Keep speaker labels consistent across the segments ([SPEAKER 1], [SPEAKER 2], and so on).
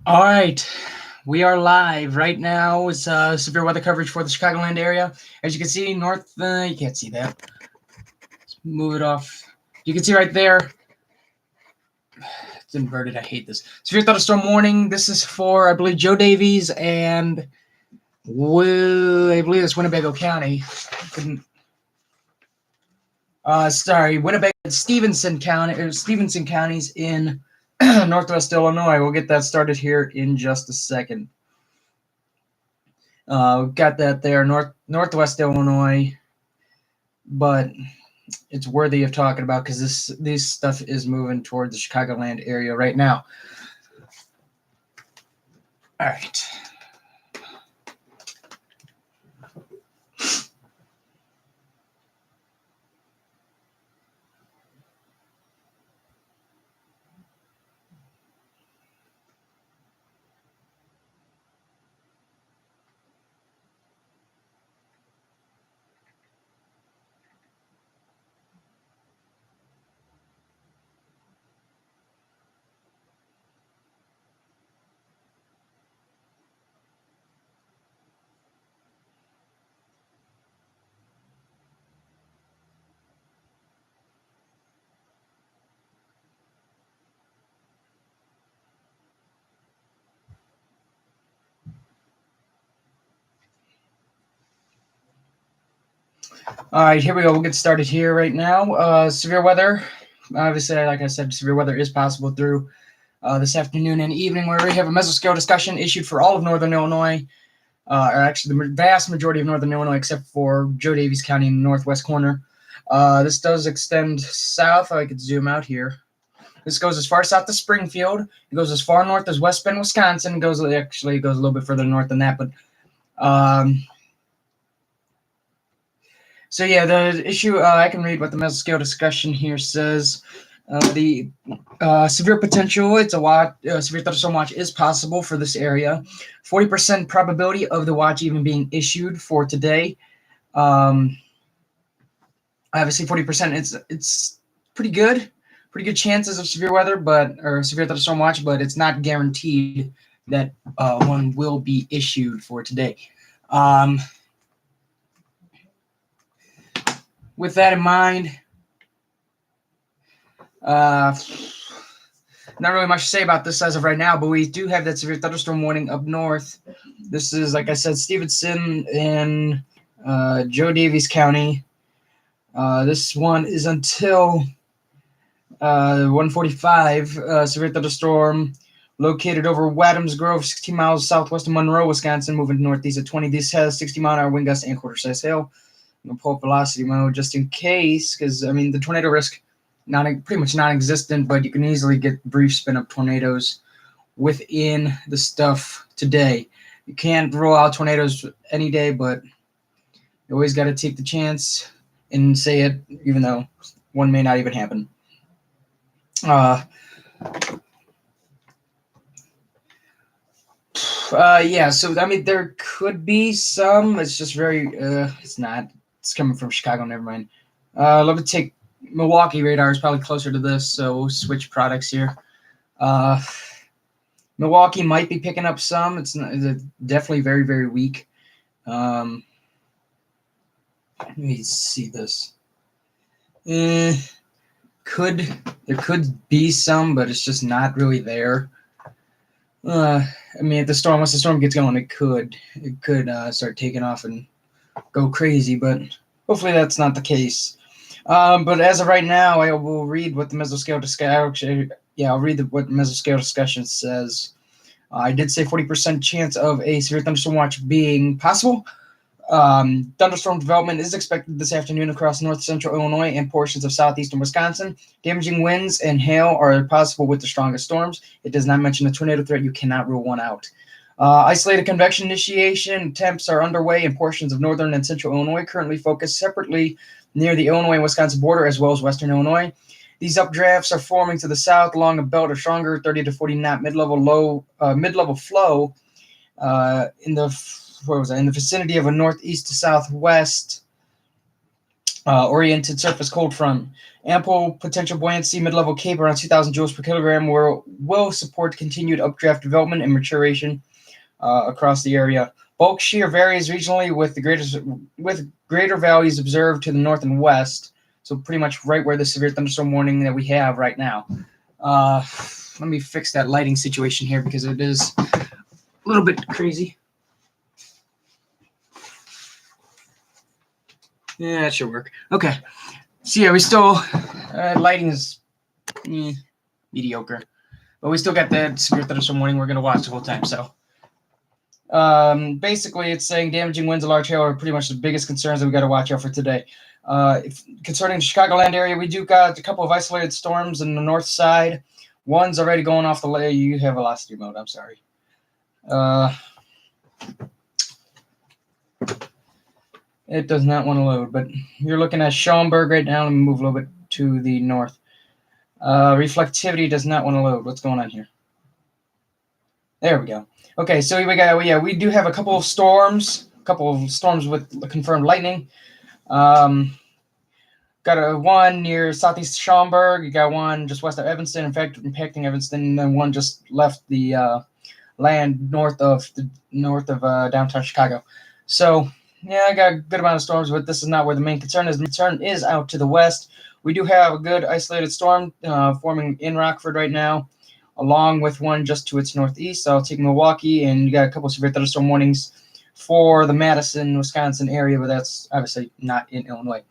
[SPEAKER 1] All right, we are live right now. It's severe weather coverage for the Chicagoland area. As you can see, north. You can't see that. Let's move it off. You can see right there. It's inverted. I hate this. Severe thunderstorm warning. This is for, I believe, Joe Davies and I believe it's Winnebago County. Winnipeg and Stevenson County, or Stevenson counties in Northwest Illinois. We'll get that started here in just a second. We've got that there, Northwest Illinois, but it's worthy of talking about because this stuff is moving toward the Chicagoland area right now. All right. All right, here we go. We'll get started here right now. Severe weather. Obviously, like I said, severe weather is possible through this afternoon and evening, where we have a mesoscale discussion issued for all of northern Illinois, or actually the vast majority of northern Illinois, except for Joe Davies County in the northwest corner. This does extend south. I could zoom out here. This goes as far south as Springfield. It goes as far north as West Bend, Wisconsin. It goes a little bit further north than that, but so yeah, the issue, I can read what the mesoscale discussion here says. The severe potential, it's a severe thunderstorm watch is possible for this area. 40% probability of the watch even being issued for today. Obviously 40%, it's pretty good chances of severe weather, or severe thunderstorm watch, but it's not guaranteed that one will be issued for today. With that in mind, not really much to say about this as of right now, but we do have that severe thunderstorm warning up north. This is, like I said, Stevenson in Joe Davies County. This one is until 1:45. Severe thunderstorm located over Wadhams Grove, 16 miles southwest of Monroe, Wisconsin, moving northeast at 20. This has 60-mile-an-hour wind gusts and quarter-size hail. I'm gonna pull up velocity mode just in case, because I mean the tornado risk pretty much non-existent, but you can easily get brief spin-up tornadoes within the stuff today. You can't rule out tornadoes any day, but you always got to take the chance and say it, even though one may not even happen. Yeah, so I mean there could be some. It's just very it's not. It's coming from Chicago, never mind. Let me take Milwaukee radar is probably closer to this, so we'll switch products here. Milwaukee might be picking up some. It's definitely very, very weak. Let me see this. There could be some, but it's just not really there. I mean, once the storm gets going, it could start taking off and go crazy, but hopefully that's not the case. But as of right now, I will read what the mesoscale discussion. I'll read what the mesoscale discussion says. I did say 40% chance of a severe thunderstorm watch being possible. Thunderstorm development is expected this afternoon across north central Illinois and portions of southeastern Wisconsin. Damaging winds and hail are possible with the strongest storms. It does not mention a tornado threat. You cannot rule one out. Isolated convection initiation attempts are underway in portions of northern and central Illinois, currently focused separately near the Illinois-Wisconsin border as well as western Illinois. These updrafts are forming to the south along a belt of stronger 30 to 40 knot mid-level flow in the vicinity of a northeast to southwest oriented surface cold front. Ample potential buoyancy, mid-level cape around 2,000 joules per kilogram will support continued updraft development and maturation across the area. Bulk shear varies regionally with greater values observed to the north and west. So pretty much right where the severe thunderstorm warning that we have right now. Let me fix that lighting situation here because it is a little bit crazy. Yeah, that should work. Okay. So yeah, we still lighting is mediocre, but we still got that severe thunderstorm warning we're going to watch the whole time. So basically, it's saying damaging winds and large hail are pretty much the biggest concerns that we got to watch out for today. Concerning the Chicagoland area, we do got a couple of isolated storms in the north side. One's already going off the lay. You have velocity mode. I'm sorry. It does not want to load, but you're looking at Schaumburg right now. Let me move a little bit to the north. Reflectivity does not want to load. What's going on here? There we go. Okay, so we do have a couple of storms with confirmed lightning. Got one near southeast Schaumburg. You got one just west of Evanston, in fact, impacting Evanston, and then one just left the land north of downtown Chicago. So yeah, I got a good amount of storms, but this is not where the main concern is. The concern is out to the west. We do have a good isolated storm forming in Rockford right now, along with one just to its northeast. So I'll take Milwaukee, and you got a couple of severe thunderstorm warnings for the Madison, Wisconsin area, but that's obviously not in Illinois.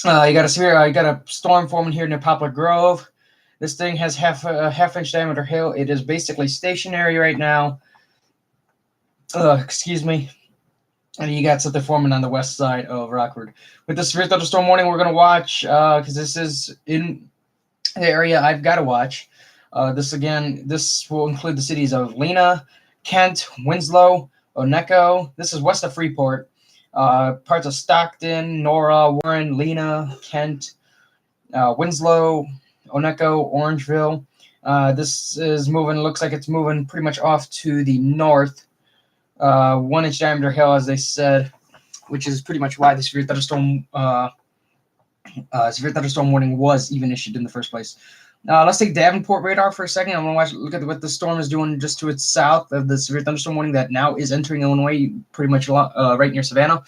[SPEAKER 1] You got a storm forming here near Poplar Grove. This thing has half-inch diameter hail. It is basically stationary right now. Excuse me. And you got something forming on the west side of Rockford. With the severe thunderstorm warning, we're going to watch, because this is in the area I've got to watch. This will include the cities of Lena, Kent, Winslow, Onecho. This is west of Freeport. Parts of Stockton, Nora, Warren, Lena, Kent, Winslow, Onecho, Orangeville. This is moving, looks like it's moving pretty much off to the north. 1-inch diameter hail, as they said, which is pretty much why the severe thunderstorm warning was even issued in the first place. Let's take Davenport radar for a second. I'm going to look at what the storm is doing just to its south of the severe thunderstorm warning that now is entering Illinois, pretty much right near Savannah.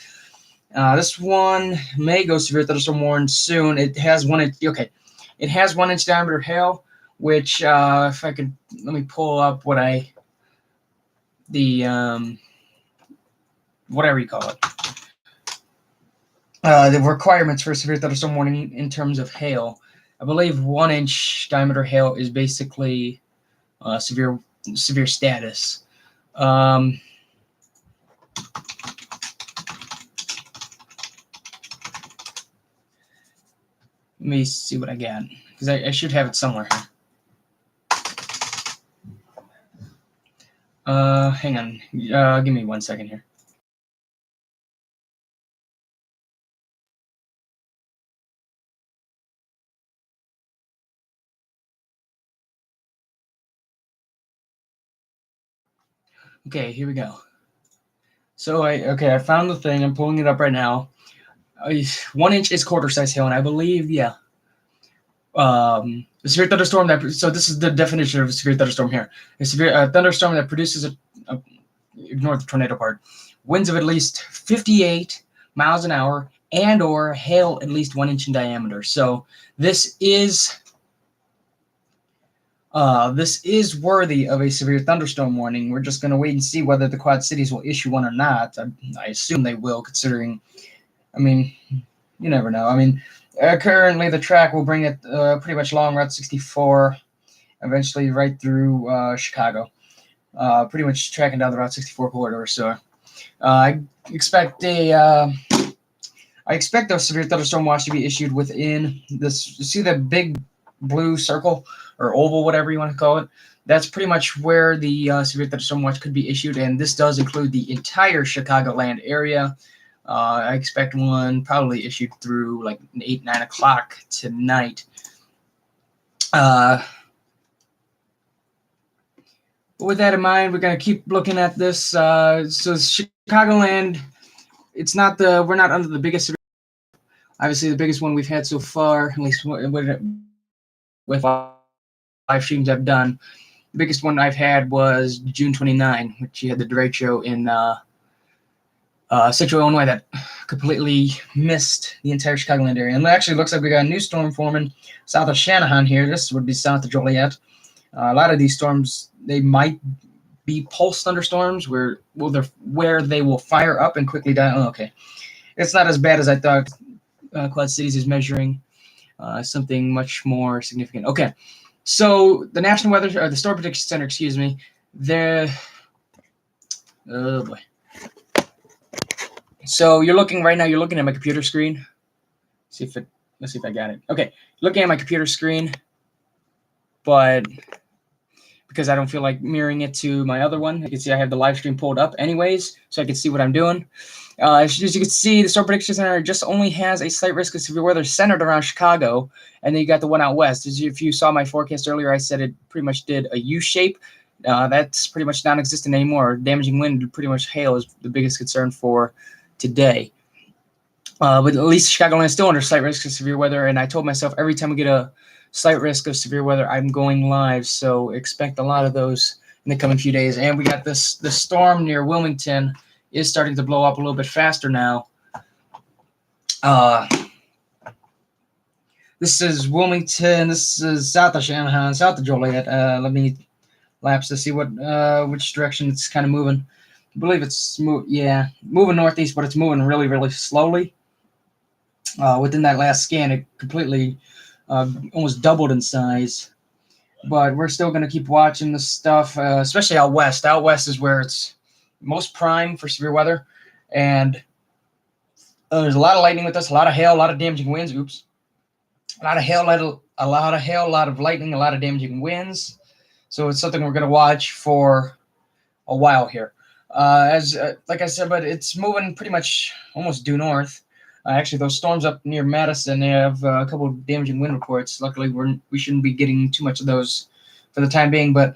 [SPEAKER 1] This one may go severe thunderstorm warning soon. It has 1 inch. Okay, it has 1-inch diameter hail, which if I could, let me pull up whatever you call it. The requirements for a severe thunderstorm warning in terms of hail. I believe 1-inch diameter hail is basically severe status. Let me see what I got, because I should have it somewhere here. Hang on. Give me 1 second here. Okay, here we go. So I found the thing. I'm pulling it up right now. 1 inch is quarter size hail, and I believe, yeah. A severe thunderstorm so this is the definition of a severe thunderstorm here. A severe thunderstorm that produces ignore the tornado part. Winds of at least 58 miles an hour and or hail at least 1 inch in diameter. So this is worthy of a severe thunderstorm warning. We're just going to wait and see whether the Quad Cities will issue one or not. I assume they will, considering, I mean, you never know. I mean, currently the track will bring it pretty much along Route 64, eventually right through Chicago. Pretty much tracking down the Route 64 corridor. So I expect a severe thunderstorm watch to be issued within this. You see the big blue circle or oval, whatever you want to call it? That's pretty much where the severe thunderstorm watch could be issued, and this does include the entire Chicagoland area. I expect one probably issued through like 8, 9 o'clock tonight. With that in mind, we're going to keep looking at this. So Chicagoland, we're not under the biggest Obviously, the biggest one we've had so far, at least with live streams I've done, the biggest one I've had was June 29, which you had the derecho in Central Illinois that completely missed the entire Chicagoland area. And it actually looks like we got a new storm forming south of Shanahan here. This would be south of Joliet. A lot of these storms, they might be pulse thunderstorms where they will fire up and quickly die. Oh, okay. It's not as bad as I thought. Quad Cities is measuring something much more significant. Okay. So the National Weather, or the Storm Prediction Center, excuse me, oh boy. So you're looking right now. You're looking at my computer screen. Let's see if I got it. Okay, looking at my computer screen, but because I don't feel like mirroring it to my other one, you can see I have the live stream pulled up anyways, so I can see what I'm doing. As you can see, the Storm Prediction Center just only has a slight risk of severe weather centered around Chicago, and then you got the one out west. If you saw my forecast earlier, I said it pretty much did a U shape. That's pretty much non-existent anymore. Damaging wind, pretty much hail, is the biggest concern for today. But at least Chicagoland is still under slight risk of severe weather, and I told myself every time we get a slight risk of severe weather, I'm going live, so expect a lot of those in the coming few days. And we got the storm near Wilmington is starting to blow up a little bit faster now. This is Wilmington. This is south of Shanahan, south of Joliet. Let me lapse to see which direction it's kind of moving. I believe it's moving northeast, but it's moving really, really slowly. Within that last scan, it completely almost doubled in size. But we're still going to keep watching this stuff, especially out west. Out west is where it's most prime for severe weather. And there's a lot of lightning with this, a lot of hail, a lot of damaging winds. Oops. A lot of hail, a lot of lightning, a lot of damaging winds. So it's something we're going to watch for a while here. Like I said, but it's moving pretty much almost due north. Actually, those storms up near Madison, they have a couple of damaging wind reports. Luckily, we shouldn't be getting too much of those for the time being, but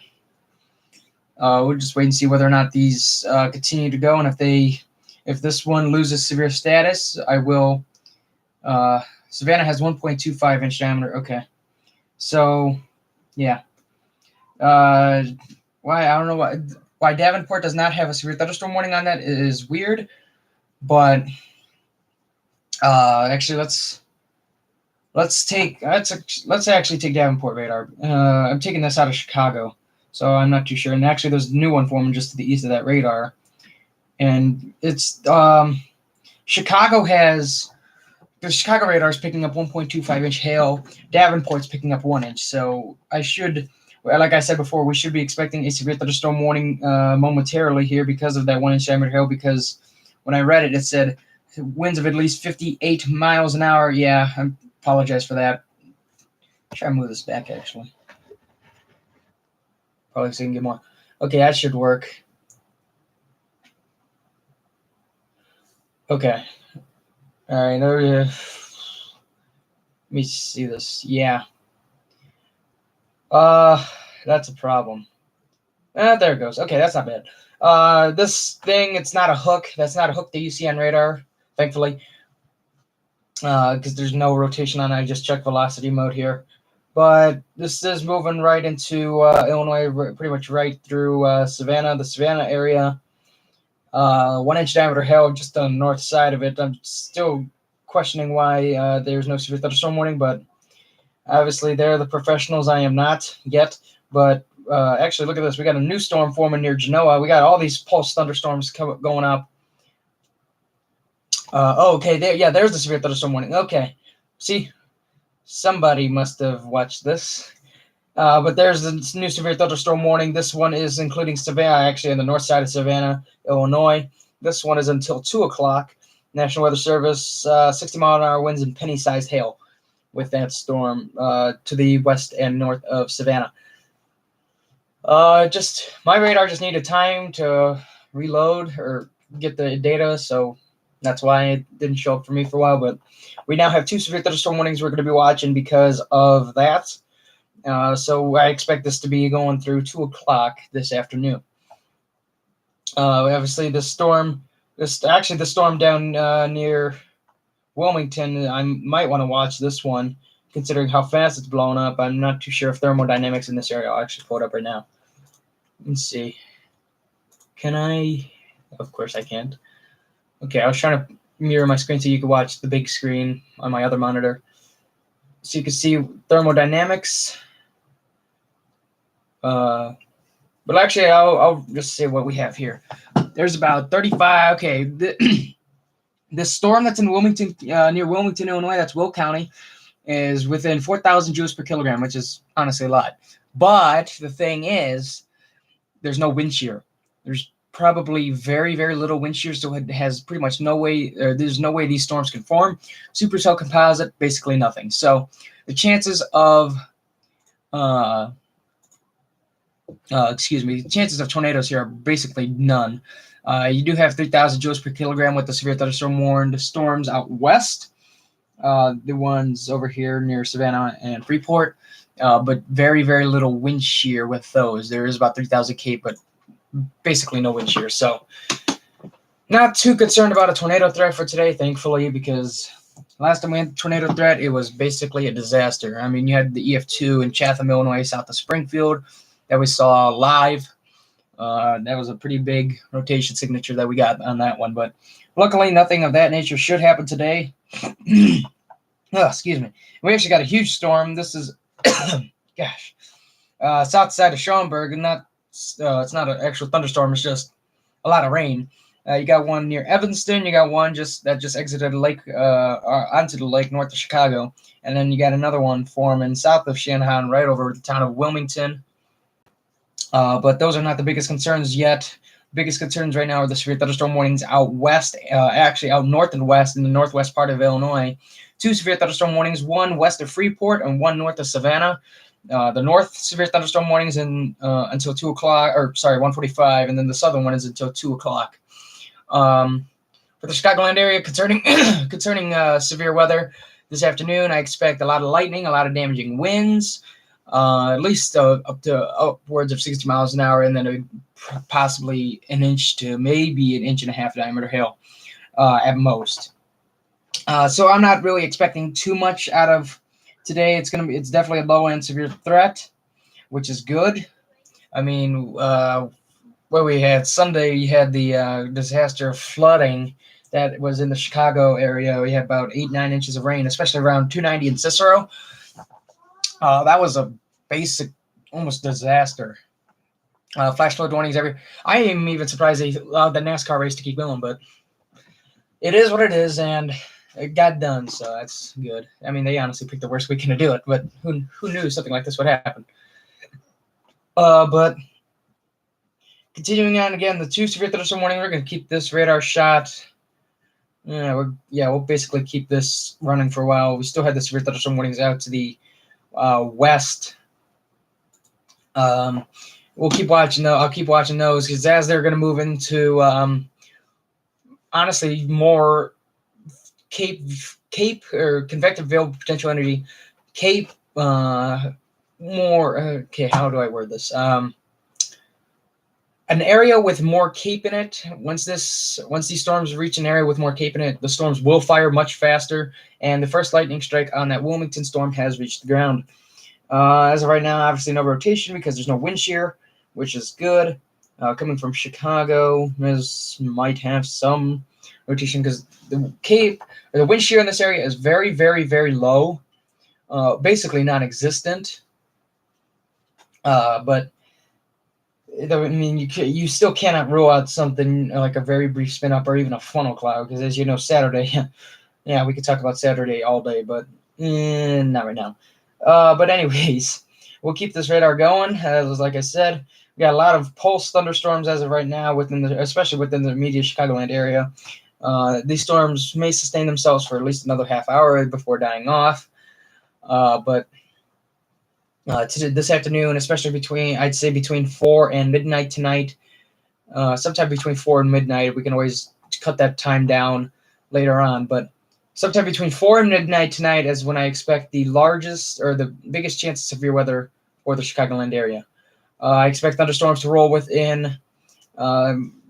[SPEAKER 1] we'll just wait and see whether or not these continue to go. And if this one loses severe status, I will. Savannah has 1.25 inch diameter. Okay, so yeah. Why I don't know why Davenport does not have a severe thunderstorm warning on that is weird, but. Actually, let's actually take Davenport radar. I'm taking this out of Chicago, so I'm not too sure. And actually, there's a new one forming just to the east of that radar, and it's Chicago has the Chicago radar is picking up 1.25 inch hail. Davenport's picking up 1 inch. So like I said before, we should be expecting a severe thunderstorm warning momentarily here because of that 1 inch diameter hail. Because when I read it, it said winds of at least 58 miles an hour. Yeah, I apologize for that. Try to move this back, actually. Probably so I can get more. Okay, that should work. Okay. All right, let me see this. Yeah. That's a problem. There it goes. Okay, that's not bad. This thing, it's not a hook. That's not a hook that you see on radar, thankfully, because there's no rotation on it. I just checked velocity mode here. But this is moving right into Illinois, pretty much right through Savannah, the Savannah area. 1 inch diameter hail just on the north side of it. I'm still questioning why there's no severe thunderstorm warning, but obviously they're the professionals. I am not yet. But actually, look at this. We got a new storm forming near Genoa. We got all these pulse thunderstorms going up. Okay. There's the severe thunderstorm warning. Okay. See, somebody must have watched this. But there's the new severe thunderstorm warning. This one is including Savannah, actually on the north side of Savannah, Illinois. This one is until 2 o'clock. National Weather Service, 60-mile-an-hour winds and penny-sized hail with that storm to the west and north of Savannah. My radar just needed time to reload or get the data, so that's why it didn't show up for me for a while. But we now have 2 severe thunderstorm warnings we're going to be watching because of that. So I expect this to be going through 2 o'clock this afternoon. Obviously, the storm down near Wilmington, I might want to watch this one, considering how fast it's blown up. I'm not too sure if thermodynamics in this area. I'll actually pull it up right now. Let's see. Can I? Of course I can't. Okay, I was trying to mirror my screen so you could watch the big screen on my other monitor. So you can see thermodynamics. But actually, I'll just say what we have here. There's about 35. Okay, the storm that's in Wilmington, near Wilmington, Illinois, that's Will County, is within 4,000 joules per kilogram, which is honestly a lot. But the thing is, there's no wind shear. There's probably very, very little wind shear, so it has pretty much no way, there's no way these storms can form. Supercell composite, basically nothing. So the chances of, the chances of tornadoes here are basically none. You do have 3,000 joules per kilogram with the severe thunderstorm warned storms out west. The ones over here near Savannah and Freeport, but very, very little wind shear with those. There is about 3,000 Cape, but basically no wind shear. So not too concerned about a tornado threat for today, thankfully, because last time we had a tornado threat, it was basically a disaster. I mean, you had the EF2 in Chatham, Illinois, south of Springfield that we saw live. That was a pretty big rotation signature that we got on that one, but luckily nothing of that nature should happen today. Excuse me. We actually got a huge storm. This is, gosh, south side of Schaumburg, and it's not an actual thunderstorm. It's just a lot of rain. You got one near Evanston. You got one that just exited the lake, onto the lake north of Chicago, and then you got another one forming south of Shannon, right over the town of Wilmington. But those are not the biggest concerns yet. Biggest concerns right now are the severe thunderstorm warnings out west, actually out north and west in the northwest part of Illinois. 2 severe thunderstorm warnings, one west of Freeport and one north of Savannah. The north severe thunderstorm warnings until 2 o'clock, or sorry, 1:45, and then the southern one is until 2 o'clock. For the Chicagoland area, concerning severe weather this afternoon, I expect a lot of lightning, a lot of damaging winds. At least up to upwards of 60 miles an hour, and then possibly an inch to maybe an inch and a half diameter hail at most. So I'm not really expecting too much out of today. It's definitely a low end severe threat, which is good. I mean, what we had Sunday, you had the disaster flooding that was in the Chicago area. We had about 8-9 inches of rain, especially around 290 in Cicero. That was a basic, almost disaster. Flash flood warnings everywhere. I am even surprised they allowed the NASCAR race to keep going, but it is what it is, and it got done, so that's good. I mean, they honestly picked the worst weekend to do it, but who knew something like this would happen? But continuing on, again, the 2 severe thunderstorm warning, we're going to keep this radar shot. We'll basically keep this running for a while. We still had the severe thunderstorm warnings out to the west. We'll keep watching though. I'll keep watching those because as they're going to move into honestly more Cape or convective veil potential energy, Cape more. Okay, how do I word this? An area with more Cape in it. Once these storms reach an area with more Cape in it, the storms will fire much faster, and the first lightning strike on that Wilmington storm has reached the ground. As of right now, obviously no rotation because there's no wind shear, which is good. Coming from Chicago, this might have some rotation because the Cape or the wind shear in this area is very, very, very low, basically non-existent. But I mean, you still cannot rule out something like a very brief spin up or even a funnel cloud because, as you know, Saturday. Yeah, we could talk about Saturday all day, but not right now. But anyways, we'll keep this radar going. Like I said, we got a lot of pulse thunderstorms as of right now, especially within the immediate Chicagoland area. These storms may sustain themselves for at least another half hour before dying off. But this afternoon, especially between 4 and midnight tonight, sometime between 4 and midnight, we can always cut that time down later on. But sometime between 4 and midnight tonight is when I expect the largest or the biggest chance of severe weather for the Chicagoland area. I expect thunderstorms to roll within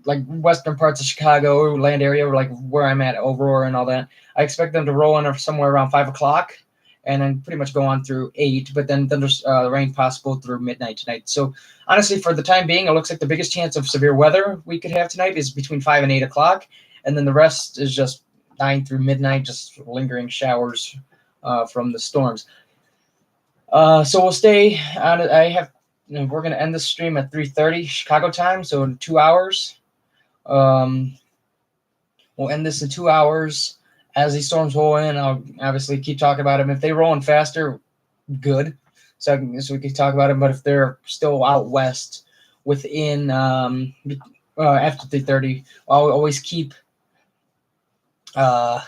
[SPEAKER 1] like western parts of Chicago, land area, like where I'm at, Aurora and all that. I expect them to roll in somewhere around 5 o'clock, and then pretty much go on through 8. But then rain possible through midnight tonight. So honestly, for the time being, it looks like the biggest chance of severe weather we could have tonight is between 5 and 8 o'clock, and then the rest is just 9 through midnight, just lingering showers from the storms. So we'll stay on. We're gonna end the stream at 3:30 Chicago time, so in 2 hours. We'll end this in 2 hours. As these storms roll in, I'll obviously keep talking about them. If they roll in faster, good. So we can talk about them. But if they're still out west, within after 3:30, I'll always keep. I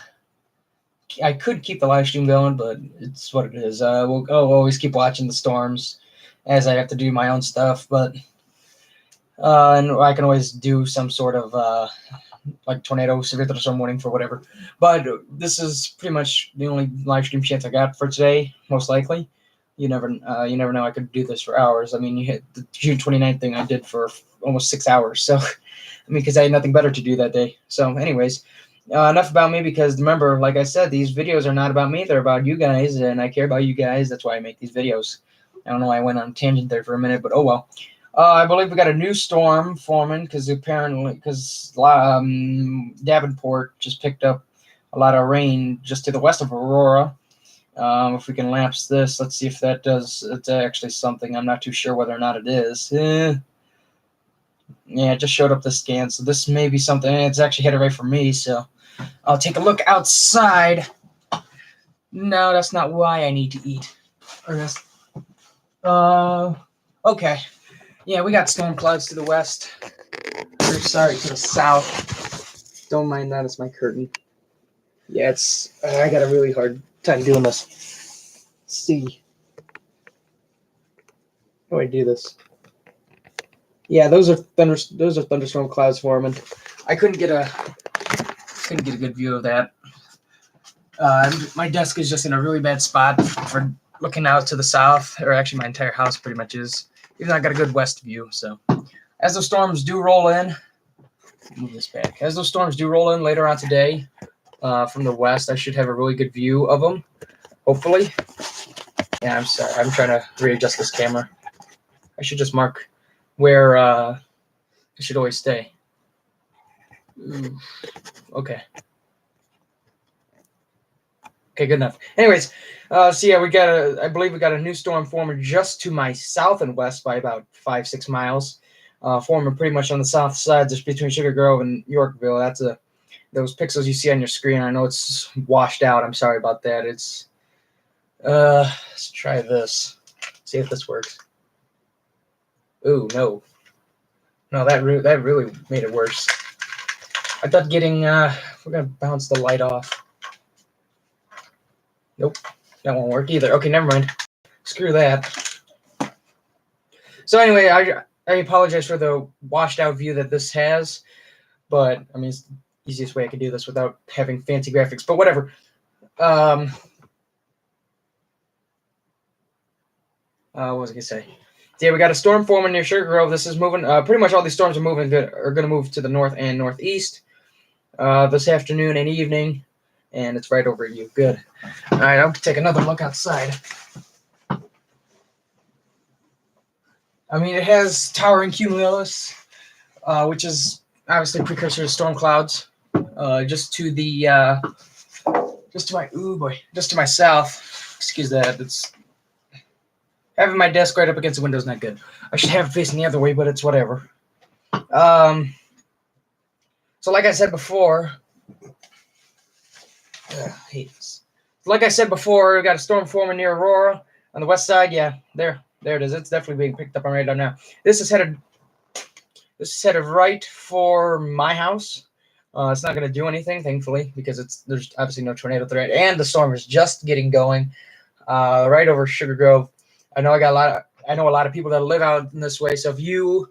[SPEAKER 1] could keep the live stream going, but it's what it is. I'll always keep watching the storms as I have to do my own stuff. But and I can always do some sort of like tornado, severe thunderstorm warning for whatever. But this is pretty much the only live stream chance I got for today, most likely. You never know. I could do this for hours. I mean, you hit the June 29th thing I did for almost 6 hours. So, I mean, because I had nothing better to do that day. So, anyways, enough about me, because remember, like I said, these videos are not about me. They're about you guys, and I care about you guys. That's why I make these videos. I don't know why I went on a tangent there for a minute, but oh well. I believe we got a new storm forming because Davenport just picked up a lot of rain just to the west of Aurora. If we can lapse this, let's see if that does. It's actually something. I'm not too sure whether or not it is. Yeah, it just showed up the scan, so this may be something. It's actually headed right for me, so I'll take a look outside. No, that's not why I need to eat. Or that's, okay. Yeah, we got storm clouds to the west. Or, sorry, to the south. Don't mind that, it's my curtain. Yeah, I got a really hard time doing this. Let's see. How do I do this? Yeah, those are thunderstorm clouds forming. I couldn't get a good view of that. My desk is just in a really bad spot for looking out to the south, or actually my entire house pretty much is. Even though I got a good west view. So as those storms do roll in, move this back. As those storms do roll in later on today from the west, I should have a really good view of them, hopefully. Yeah, I'm sorry. I'm trying to readjust this camera. I should just mark where I should always stay. Ooh. Okay. Okay, good enough. Anyways, so yeah, I believe we got a new storm forming just to my south and west by about 5-6 miles. Forming pretty much on the south side, just between Sugar Grove and Yorkville. That's those pixels you see on your screen. I know it's washed out. I'm sorry about that. It's let's try this. See if this works. Ooh, no, that really made it worse. I thought getting we're gonna bounce the light off. Nope, that won't work either. Okay, never mind. Screw that. So anyway, I apologize for the washed out view that this has, but I mean, it's the easiest way I could do this without having fancy graphics, but whatever. What was I gonna say? Yeah, we got a storm forming near Sugar Grove. This is moving. Pretty much all these storms are going to move to the north and northeast this afternoon and evening, and it's right over you. Good. All right, I'll take another look outside. I mean, it has towering cumulus, which is obviously a precursor to storm clouds. Just to my south. Excuse that. It's having my desk right up against the window is not good. I should have it facing the other way, but it's whatever. So like I said before, we got a storm forming near Aurora on the west side. Yeah, there it is. It's definitely being picked up on radar now. This is headed right for my house. It's not going to do anything, thankfully, because there's obviously no tornado threat, and the storm is just getting going right over Sugar Grove. I know a lot of people that live out in this way. So if you,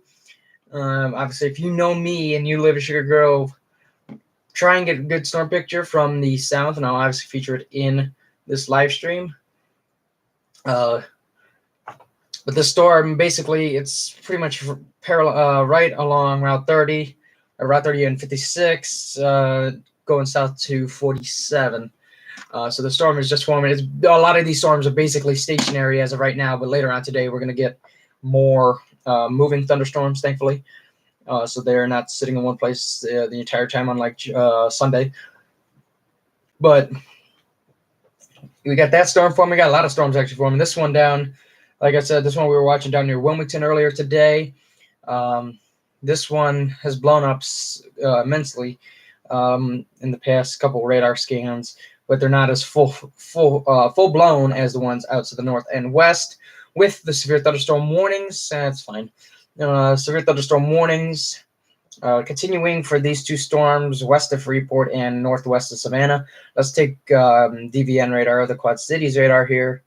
[SPEAKER 1] obviously, if you know me and you live in Sugar Grove, try and get a good storm picture from the south, and I'll obviously feature it in this live stream. But the storm, basically, it's pretty much parallel, right along Route 30, Route 30 and 56 going south to 47. So the storm is just forming. A lot of these storms are basically stationary as of right now, but later on today we're going to get more moving thunderstorms, thankfully. So they're not sitting in one place the entire time, unlike Sunday. But we got that storm forming. We got a lot of storms actually forming. This one down, like I said, this one we were watching down near Wilmington earlier today. This one has blown up immensely in the past couple radar scans, but they're not as full blown as the ones out to the north and west. With the severe thunderstorm warnings, that's fine. Severe thunderstorm warnings continuing for these two storms west of Freeport and northwest of Savannah. Let's take DVN radar, the Quad Cities radar here.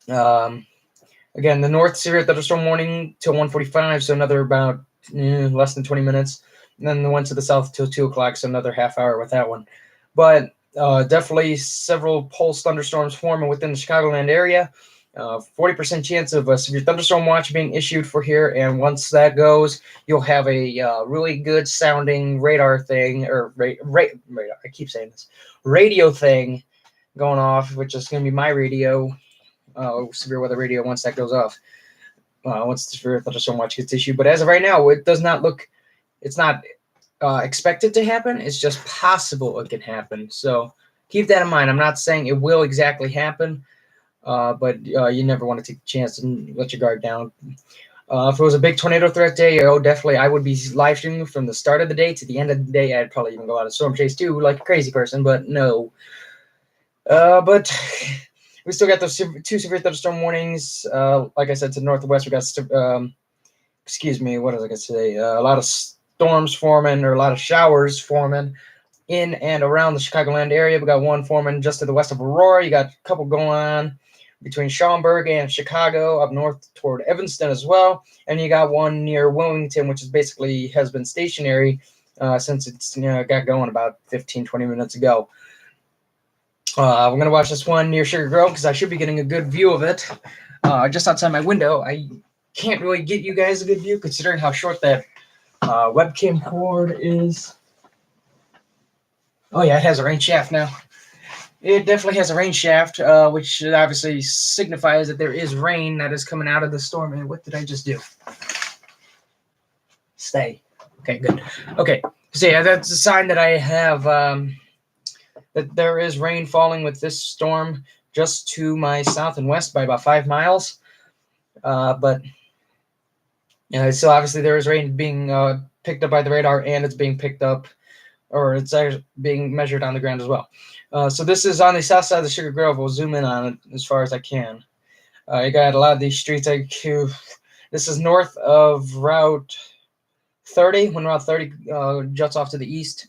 [SPEAKER 1] Again, the north severe thunderstorm warning till 1:45, so another about less than 20 minutes. And then the one to the south till 2 o'clock, so another half hour with that one. But definitely several pulse thunderstorms forming within the Chicagoland area. 40% chance of a severe thunderstorm watch being issued for here, and once that goes, you'll have a really good sounding radar thing, or radar. I keep saying this, radio thing going off, which is going to be my radio, severe weather radio. Once that goes off, once the severe thunderstorm watch gets issued. But as of right now, it does not look. It's not expected to happen. It's just possible it can happen. So keep that in mind. I'm not saying it will exactly happen. But you never want to take a chance and let your guard down. If it was a big tornado threat day, definitely I would be live streaming from the start of the day to the end of the day. I'd probably even go out of storm chase too, like a crazy person, but no. But we still got those two severe thunderstorm warnings. Like I said, to the northwest, we got, excuse me, what was I going to say? A lot of storms forming, or a lot of showers forming in and around the Chicagoland area. We got one forming just to the west of Aurora. You got a couple going on between Schaumburg and Chicago, up north toward Evanston as well. And you got one near Wilmington, which is basically has been stationary since it's got going about 15, 20 minutes ago. We're going to watch this one near Sugar Grove because I should be getting a good view of it. Just outside my window. I can't really get you guys a good view considering how short that webcam cord is. Oh yeah, it has a rain shaft now. It definitely has a rain shaft, which obviously signifies that there is rain that is coming out of the storm. And what did I just do? Stay. Okay, good. Okay, so yeah, that's a sign that I have that there is rain falling with this storm just to my south and west by about 5 miles. But so obviously there is rain being picked up by the radar, and it's being picked up, or it's being measured on the ground as well. So this is on the south side of the Sugar Grove. We'll zoom in on it as far as I can. You got a lot of these streets. This is north of Route 30, when Route 30 juts off to the east.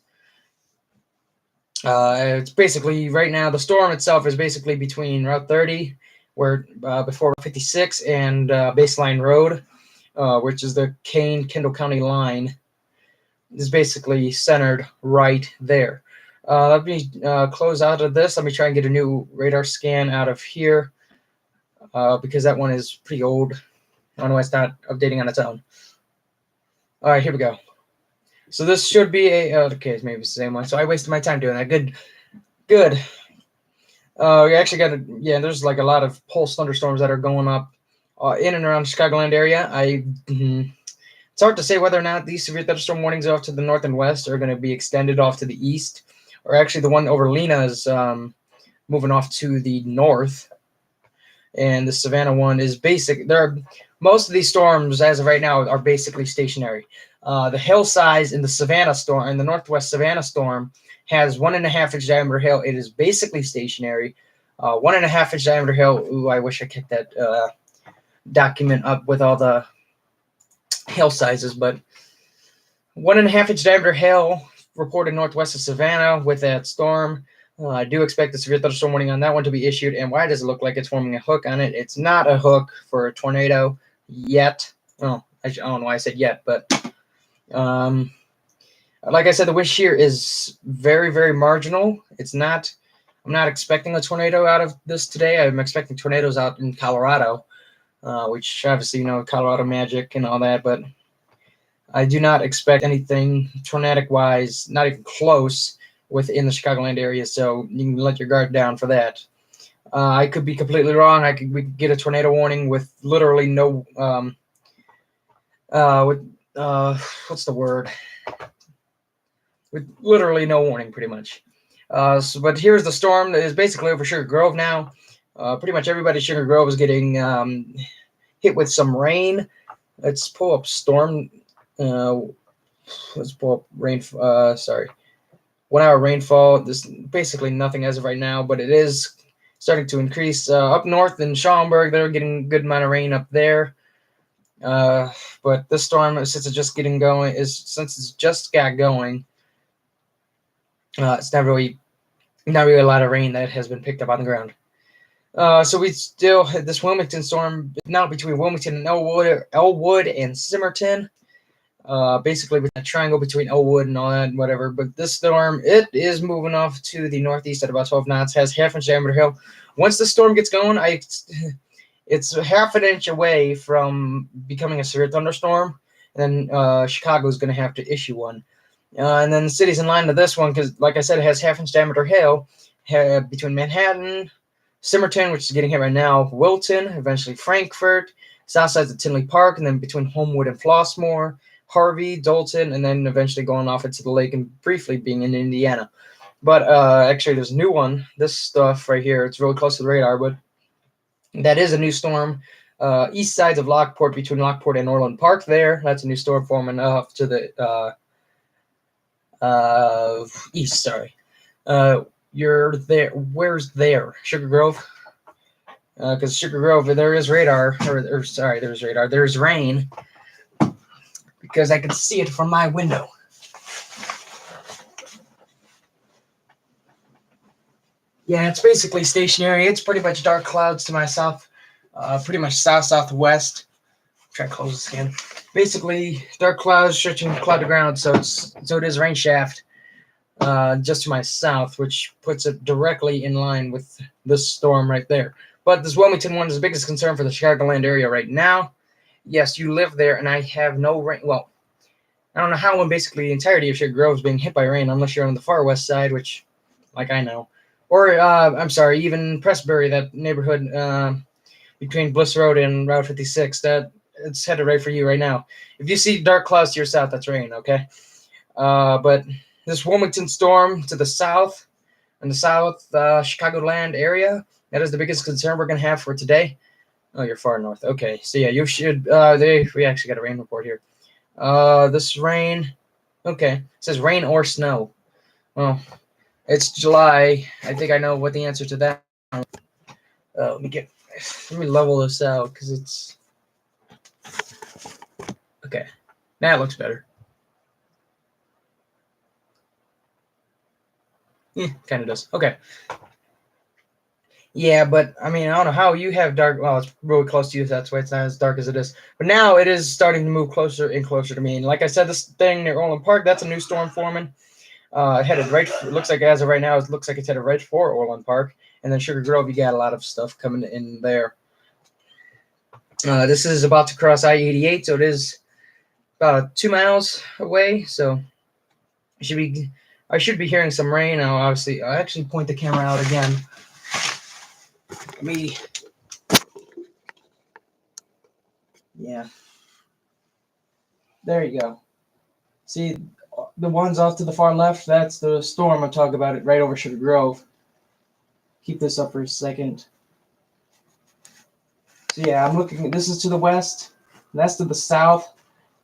[SPEAKER 1] It's basically, right now, the storm itself is basically between Route 30, where before 56, and Baseline Road, which is the Kane-Kendall County line, is basically centered right there. Let me close out of this. Let me try and get a new radar scan out of here because that one is pretty old. I don't know why it's not updating on its own. All right, here we go. So this should be okay, maybe it's the same one. So I wasted my time doing that. Good. We actually got there's like a lot of pulse thunderstorms that are going up in and around the Chicagoland area. It's hard to say whether or not these severe thunderstorm warnings off to the north and west are going to be extended off to the east, or actually the one over Lena is moving off to the north, and the Savannah one is basic. Most of these storms, as of right now, are basically stationary. The hail size in the Savannah storm, in the northwest Savannah storm, has 1.5 inch diameter hail. It is basically stationary. 1.5 inch diameter hail. Ooh, I wish I kept that document up with all the hail sizes, but 1.5 inch diameter hail reported northwest of Savannah with that storm. I do expect the severe thunderstorm warning on that one to be issued. And why does it look like it's forming a hook on it? It's not a hook for a tornado yet. Well, I don't know why I said yet, but like I said, the wind shear is very, very marginal. I'm not expecting a tornado out of this today. I'm expecting tornadoes out in Colorado, which obviously, Colorado magic and all that, but I do not expect anything tornadic wise, not even close, within the Chicagoland area. So you can let your guard down for that. I could be completely wrong. We could get a tornado warning with literally no with what's the word? With literally no warning, pretty much. But here's the storm that is basically over Sugar Grove now. Pretty much everybody at Sugar Grove is getting hit with some rain. Let's pull up storm. Uh, let's pull up rain. Sorry, 1 hour rainfall. There's basically nothing as of right now, but it is starting to increase. Up north in Schaumburg, they're getting a good amount of rain up there. But this storm, since it's just getting going, since it's just got going, it's not really a lot of rain that has been picked up on the ground. So we still had this Wilmington storm now between Wilmington and Elwood and Simerton. Basically with that triangle between Elwood and all that, whatever. But this storm, it is moving off to the northeast at about 12 knots, has half-inch diameter hail. Once the storm gets going, it's half an inch away from becoming a severe thunderstorm, and then Chicago's going to have to issue one. And then the cities in line to this one, because like I said, it has half-inch diameter hail between Manhattan, Simerton, which is getting hit right now, Wilton, eventually Frankfurt, south sides of Tinley Park, and then between Homewood and Flossmoor, Harvey, Dalton, and then eventually going off into the lake and briefly being in Indiana. But actually, there's a new one. This stuff right here, it's really close to the radar, but that is a new storm. East sides of Lockport, between Lockport and Orland Park there. That's a new storm forming off to the east, sorry. You're there. Where's there? Sugar Grove? Because Sugar Grove, there is radar, or sorry, there's radar. There's rain, because I can see it from my window. Yeah, it's basically stationary. It's pretty much dark clouds to my south, pretty much south-southwest. Try to close this again. Basically, dark clouds stretching cloud to ground, so it is rain shaft just to my south, which puts it directly in line with this storm right there. But this Wilmington one is the biggest concern for the Chicagoland area right now. Yes, you live there, and I have no rain. Well, I don't know how when basically the entirety of Sugar Grove is being hit by rain, unless you're on the far west side, which, like I know. Or, I'm sorry, even Pressbury, that neighborhood between Bliss Road and Route 56, that it's headed right for you right now. If you see dark clouds to your south, that's rain, okay? But this Wilmington storm to the south, in the south Chicagoland area, that is the biggest concern we're going to have for today. Oh, you're far north. Okay, so yeah, you should, we actually got a rain report here. This rain, okay, it says rain or snow. Well, it's July. I think I know what the answer to that. Let me level this out, because it's, okay, now it looks better. Yeah, kind of does. Okay. Yeah, but I mean, I don't know how you have dark. Well, it's really close to you, so that's why it's not as dark as it is. But now it is starting to move closer and closer to me. And like I said, this thing near Orland Park, that's a new storm forming. Headed right. It looks like as of right now, it looks like it's headed right for Orland Park. And then Sugar Grove, you got a lot of stuff coming in there. This is about to cross I-88, so it is about 2 miles away. So I should be hearing some rain. I'll actually point the camera out again. Yeah. There you go. See, the ones off to the far left, that's the storm. I'll talk about it right over Sugar Grove. Keep this up for a second. So yeah, I'm looking, this is to the west, that's to the south.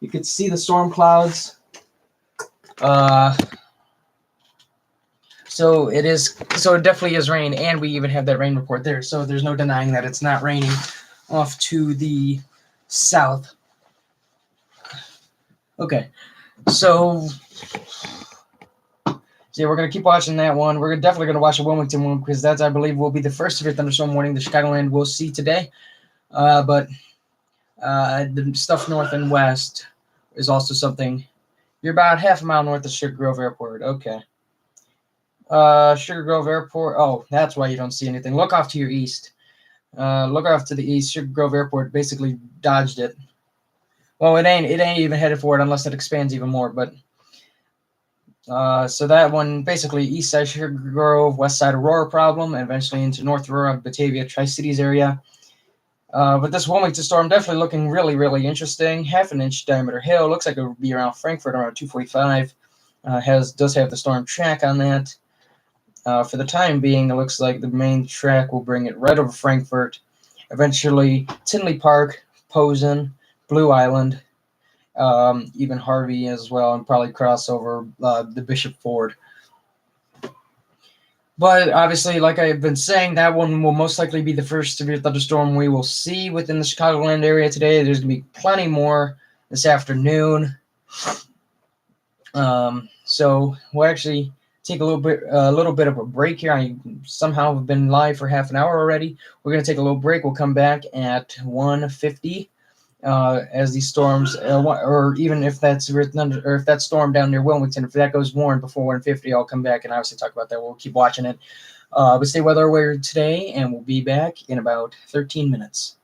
[SPEAKER 1] You could see the storm clouds. So it definitely is rain, and we even have that rain report there. So there's no denying that it's not raining off to the south. Okay, so yeah, we're going to keep watching that one. We're definitely going to watch the Wilmington one, because that's, I believe, will be the first severe thunderstorm warning the Chicagoland will see today. But the stuff north and west is also something. You're about half a mile north of Sugar Grove Airport. Okay. Sugar Grove Airport. Oh, that's why you don't see anything. Look off to your east. Look off to the east. Sugar Grove Airport basically dodged it. Well, it ain't even headed for it unless it expands even more. But so that one basically east side Sugar Grove, west side Aurora problem, and eventually into North Aurora, Batavia, Tri Cities area. But this Wilmington storm definitely looking really, really interesting. Half an inch diameter hail. Looks like it would be around Frankfurt around 245. Does have the storm track on that. For the time being, it looks like the main track will bring it right over Frankfurt. Eventually, Tinley Park, Posen, Blue Island, even Harvey as well, and probably cross over the Bishop Ford. But obviously, like I've been saying, that one will most likely be the first severe thunderstorm we will see within the Chicagoland area today. There's going to be plenty more this afternoon. So we'll actually take a little bit of a break here. I somehow have been live for half an hour already. We're going to take a little break. We'll come back at 1:50 as these storms, or even if that's thunder, or if that storm down near Wilmington, if that goes warm before 1:50, I'll come back and obviously talk about that. We'll keep watching it. But stay weather aware today, and we'll be back in about 13 minutes.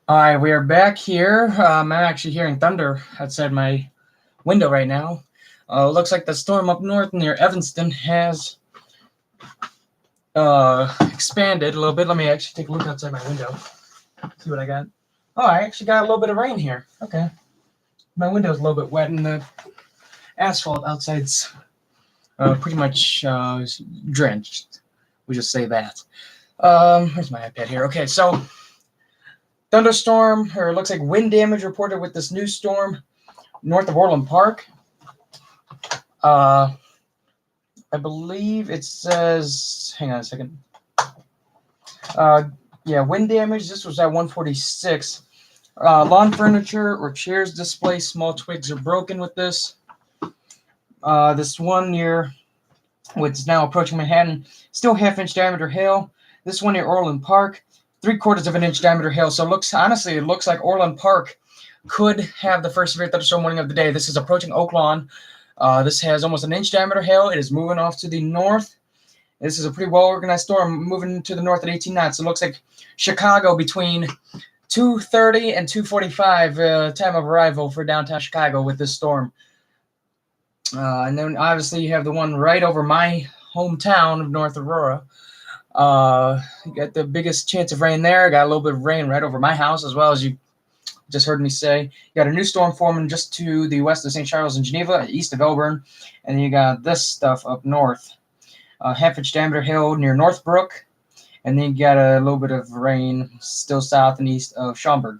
[SPEAKER 1] All right, we are back here. I'm actually hearing thunder outside my window right now. Looks like the storm up north near Evanston has expanded a little bit. Let me actually take a look outside my window, see what I got. Oh, I actually got a little bit of rain here. Okay. My window's a little bit wet, and the asphalt outside's pretty much drenched. We'll just say that. Where's my iPad here? Okay, so thunderstorm, or it looks like wind damage reported with this new storm north of Orland Park. I believe it says, hang on a second. Yeah, wind damage. This was at 146. Lawn furniture or chairs displaced. Small twigs are broken with this. This one near, which is now approaching Manhattan, still half-inch diameter hail. This one near Orland Park, 3/4 of an inch diameter hail. So it looks like Orland Park could have the first severe thunderstorm warning of the day. This is approaching Oak Lawn. This has almost an inch diameter hail. It is moving off to the north. This is a pretty well-organized storm moving to the north at 18 knots. It looks like Chicago between 2:30 and 2:45 time of arrival for downtown Chicago with this storm. And then obviously you have the one right over my hometown of North Aurora. You got the biggest chance of rain there. Got a little bit of rain right over my house as well, as you just heard me say. You got a new storm forming just to the west of St. Charles and Geneva, east of Elburn. And you got this stuff up north. Half-inch diameter hail near Northbrook. And then you got a little bit of rain still south and east of Schaumburg.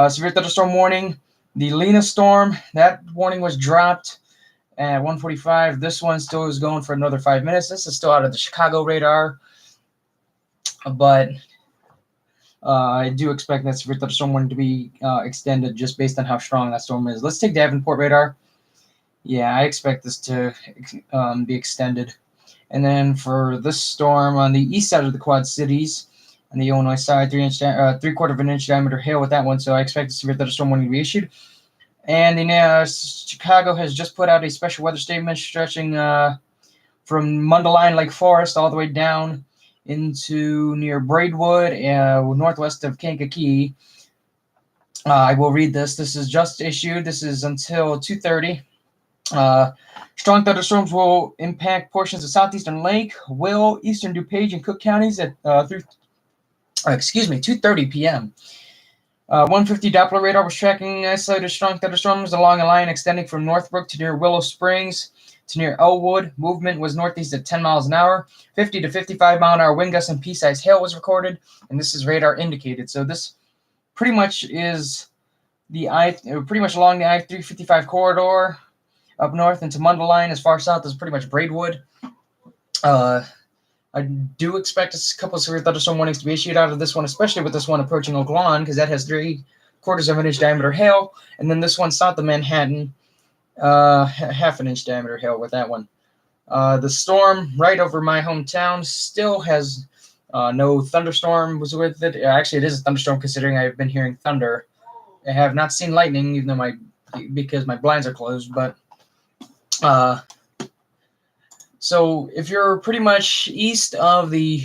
[SPEAKER 1] Severe thunderstorm warning. The Lena storm, that warning was dropped at 1:45. This one still is going for another 5 minutes. This is still out of the Chicago radar. But I do expect that severe thunderstorm warning to be extended just based on how strong that storm is. Let's take Davenport radar. Yeah, I expect this to be extended. And then for this storm on the east side of the Quad Cities, on the Illinois side, 3/4 of an inch diameter hail with that one. So I expect a severe thunderstorm warning to be issued. And then Chicago has just put out a special weather statement stretching from Mundelein Lake Forest all the way down into near Braidwood, northwest of Kankakee. I will read this. This is just issued. This is until 2:30. Strong thunderstorms will impact portions of southeastern Lake, Will, eastern DuPage, and Cook counties at 2:30 p.m. 150 Doppler radar was tracking isolated strong thunderstorms along a line extending from Northbrook to near Willow Springs to near Elwood. Movement was northeast at 10 miles an hour. 50 to 55 mile an hour wind gusts and pea-sized hail was recorded, and this is radar indicated. So this pretty much is pretty much along the I-355 corridor up north into Mundelein, as far south as pretty much Braidwood. I do expect a couple of severe thunderstorm warnings to be issued out of this one, especially with this one approaching Oak Lawn, because that has 3/4 of an inch diameter hail. And then this one south of Manhattan, half an inch diameter hail with that one. The storm right over my hometown still has no thunderstorm was with it. Actually, it is a thunderstorm considering I've been hearing thunder. I have not seen lightning, even though because my blinds are closed, but so if you're pretty much east of the,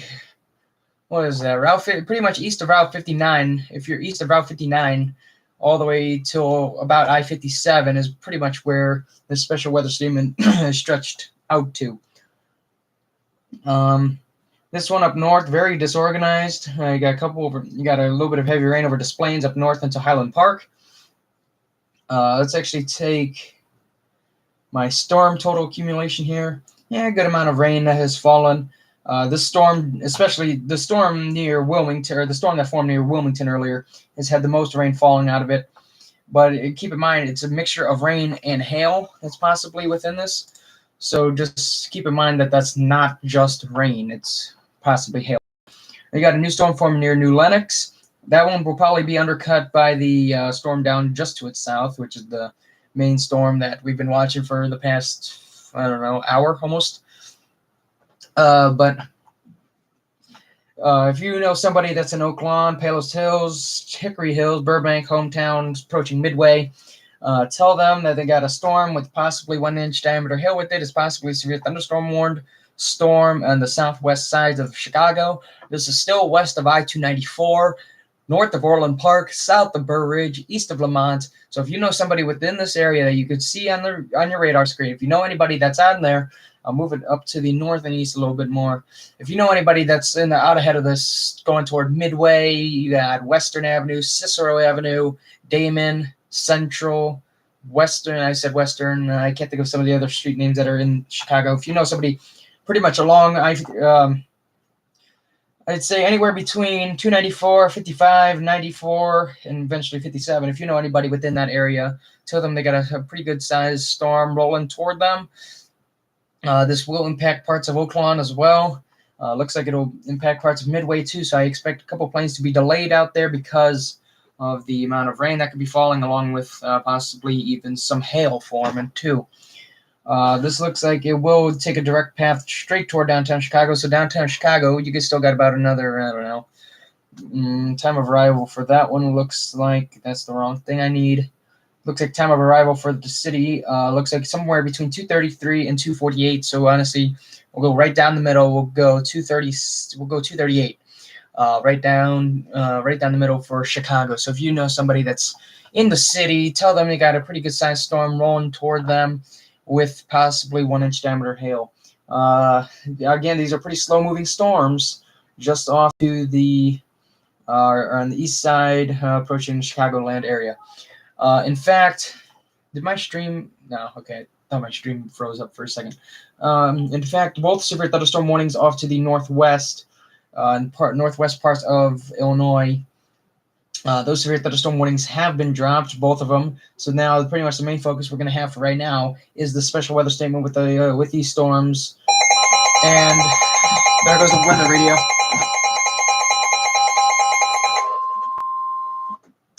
[SPEAKER 1] what is that, pretty much east of Route 59, if you're east of Route 59, all the way till about I-57 is pretty much where this special weather statement is stretched out to. This one up north, very disorganized. You got a little bit of heavy rain over Des Plaines up north into Highland Park. Let's actually take my storm total accumulation here. Yeah, a good amount of rain that has fallen. This storm, especially the storm near Wilmington, or the storm that formed near Wilmington earlier, has had the most rain falling out of it. But keep in mind, it's a mixture of rain and hail that's possibly within this. So just keep in mind that that's not just rain. It's possibly hail. You got a new storm forming near New Lenox. That one will probably be undercut by the storm down just to its south, which is the main storm that we've been watching for the past, hour almost. But if you know somebody that's in Oak Lawn, Palos Hills, Hickory Hills, Burbank, hometown, approaching Midway, tell them that they got a storm with possibly 1 inch diameter hail with it. It's possibly severe thunderstorm warned storm on the southwest sides of Chicago. This is still west of I-294. north of Orland Park, south of Burr Ridge, east of Lamont. So if you know somebody within this area that you could see on your radar screen, if you know anybody that's on there, I'll move it up to the north and east a little bit more. If you know anybody that's out ahead of this, going toward Midway, you got Western Avenue, Cicero Avenue, Damon, Central, Western. I said Western. I can't think of some of the other street names that are in Chicago. If you know somebody pretty much along I'd say anywhere between 294, 55, 94, and eventually 57. If you know anybody within that area, tell them they got a pretty good sized storm rolling toward them. This will impact parts of Oaklawn as well. Looks like it'll impact parts of Midway too, so I expect a couple planes to be delayed out there because of the amount of rain that could be falling, along with possibly even some hail forming too. This looks like it will take a direct path straight toward downtown Chicago. So downtown Chicago, you still got about another, I don't know, time of arrival for that one. Looks like that's the wrong thing I need. Looks like time of arrival for the city looks like somewhere between 2:33 and 2:48. So honestly, we'll go right down the middle. We'll go 2:30. We'll go 2:38. Right down the middle for Chicago. So if you know somebody that's in the city, tell them they got a pretty good sized storm rolling toward them, with possibly 1-inch diameter hail. Again, these are pretty slow-moving storms, just off to the on the east side, approaching the Chicagoland area. In fact, did my stream? No, okay. I thought my stream froze up for a second. In fact, both severe thunderstorm warnings off to the northwest, northwest parts of Illinois. Those severe thunderstorm warnings have been dropped, both of them. So now, pretty much the main focus we're going to have for right now is the special weather statement with these storms. And there goes the weather radio.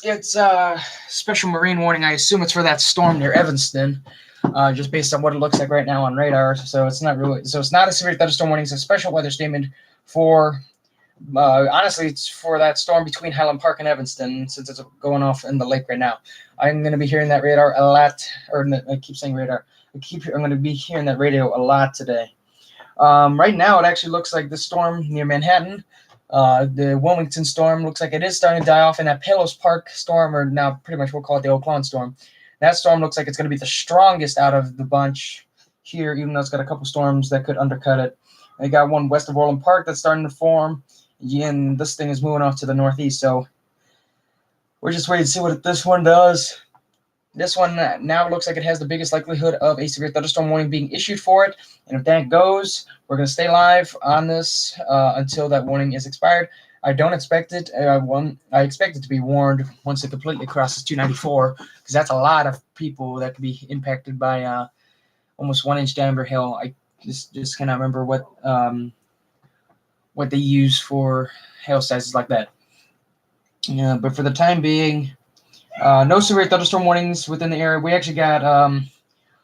[SPEAKER 1] It's a special marine warning. I assume it's for that storm near Evanston, just based on what it looks like right now on radar. So it's not really. So it's not a severe thunderstorm warning. It's a special weather statement for. Honestly, it's for that storm between Highland Park and Evanston, since it's going off in the lake right now. I'm going to be hearing that radar a lot, I keep saying radar. I'm going to be hearing that radio a lot today. Right now, it actually looks like the storm near Manhattan, the Wilmington storm, looks like it is starting to die off, and that Palos Park storm, or now pretty much we'll call it the Oaklawn storm. That storm looks like it's going to be the strongest out of the bunch here, even though it's got a couple storms that could undercut it. They got one west of Orland Park that's starting to form. And this thing is moving off to the northeast, so we're just waiting to see what this one does. This one now looks like it has the biggest likelihood of a severe thunderstorm warning being issued for it, and if that goes, we're going to stay live on this until that warning is expired. I don't expect it. I expect it to be warned once it completely crosses 294, because that's a lot of people that could be impacted by almost 1-inch diameter hail. I just cannot remember what they use for hail sizes like that. But for the time being, no severe thunderstorm warnings within the area. We actually got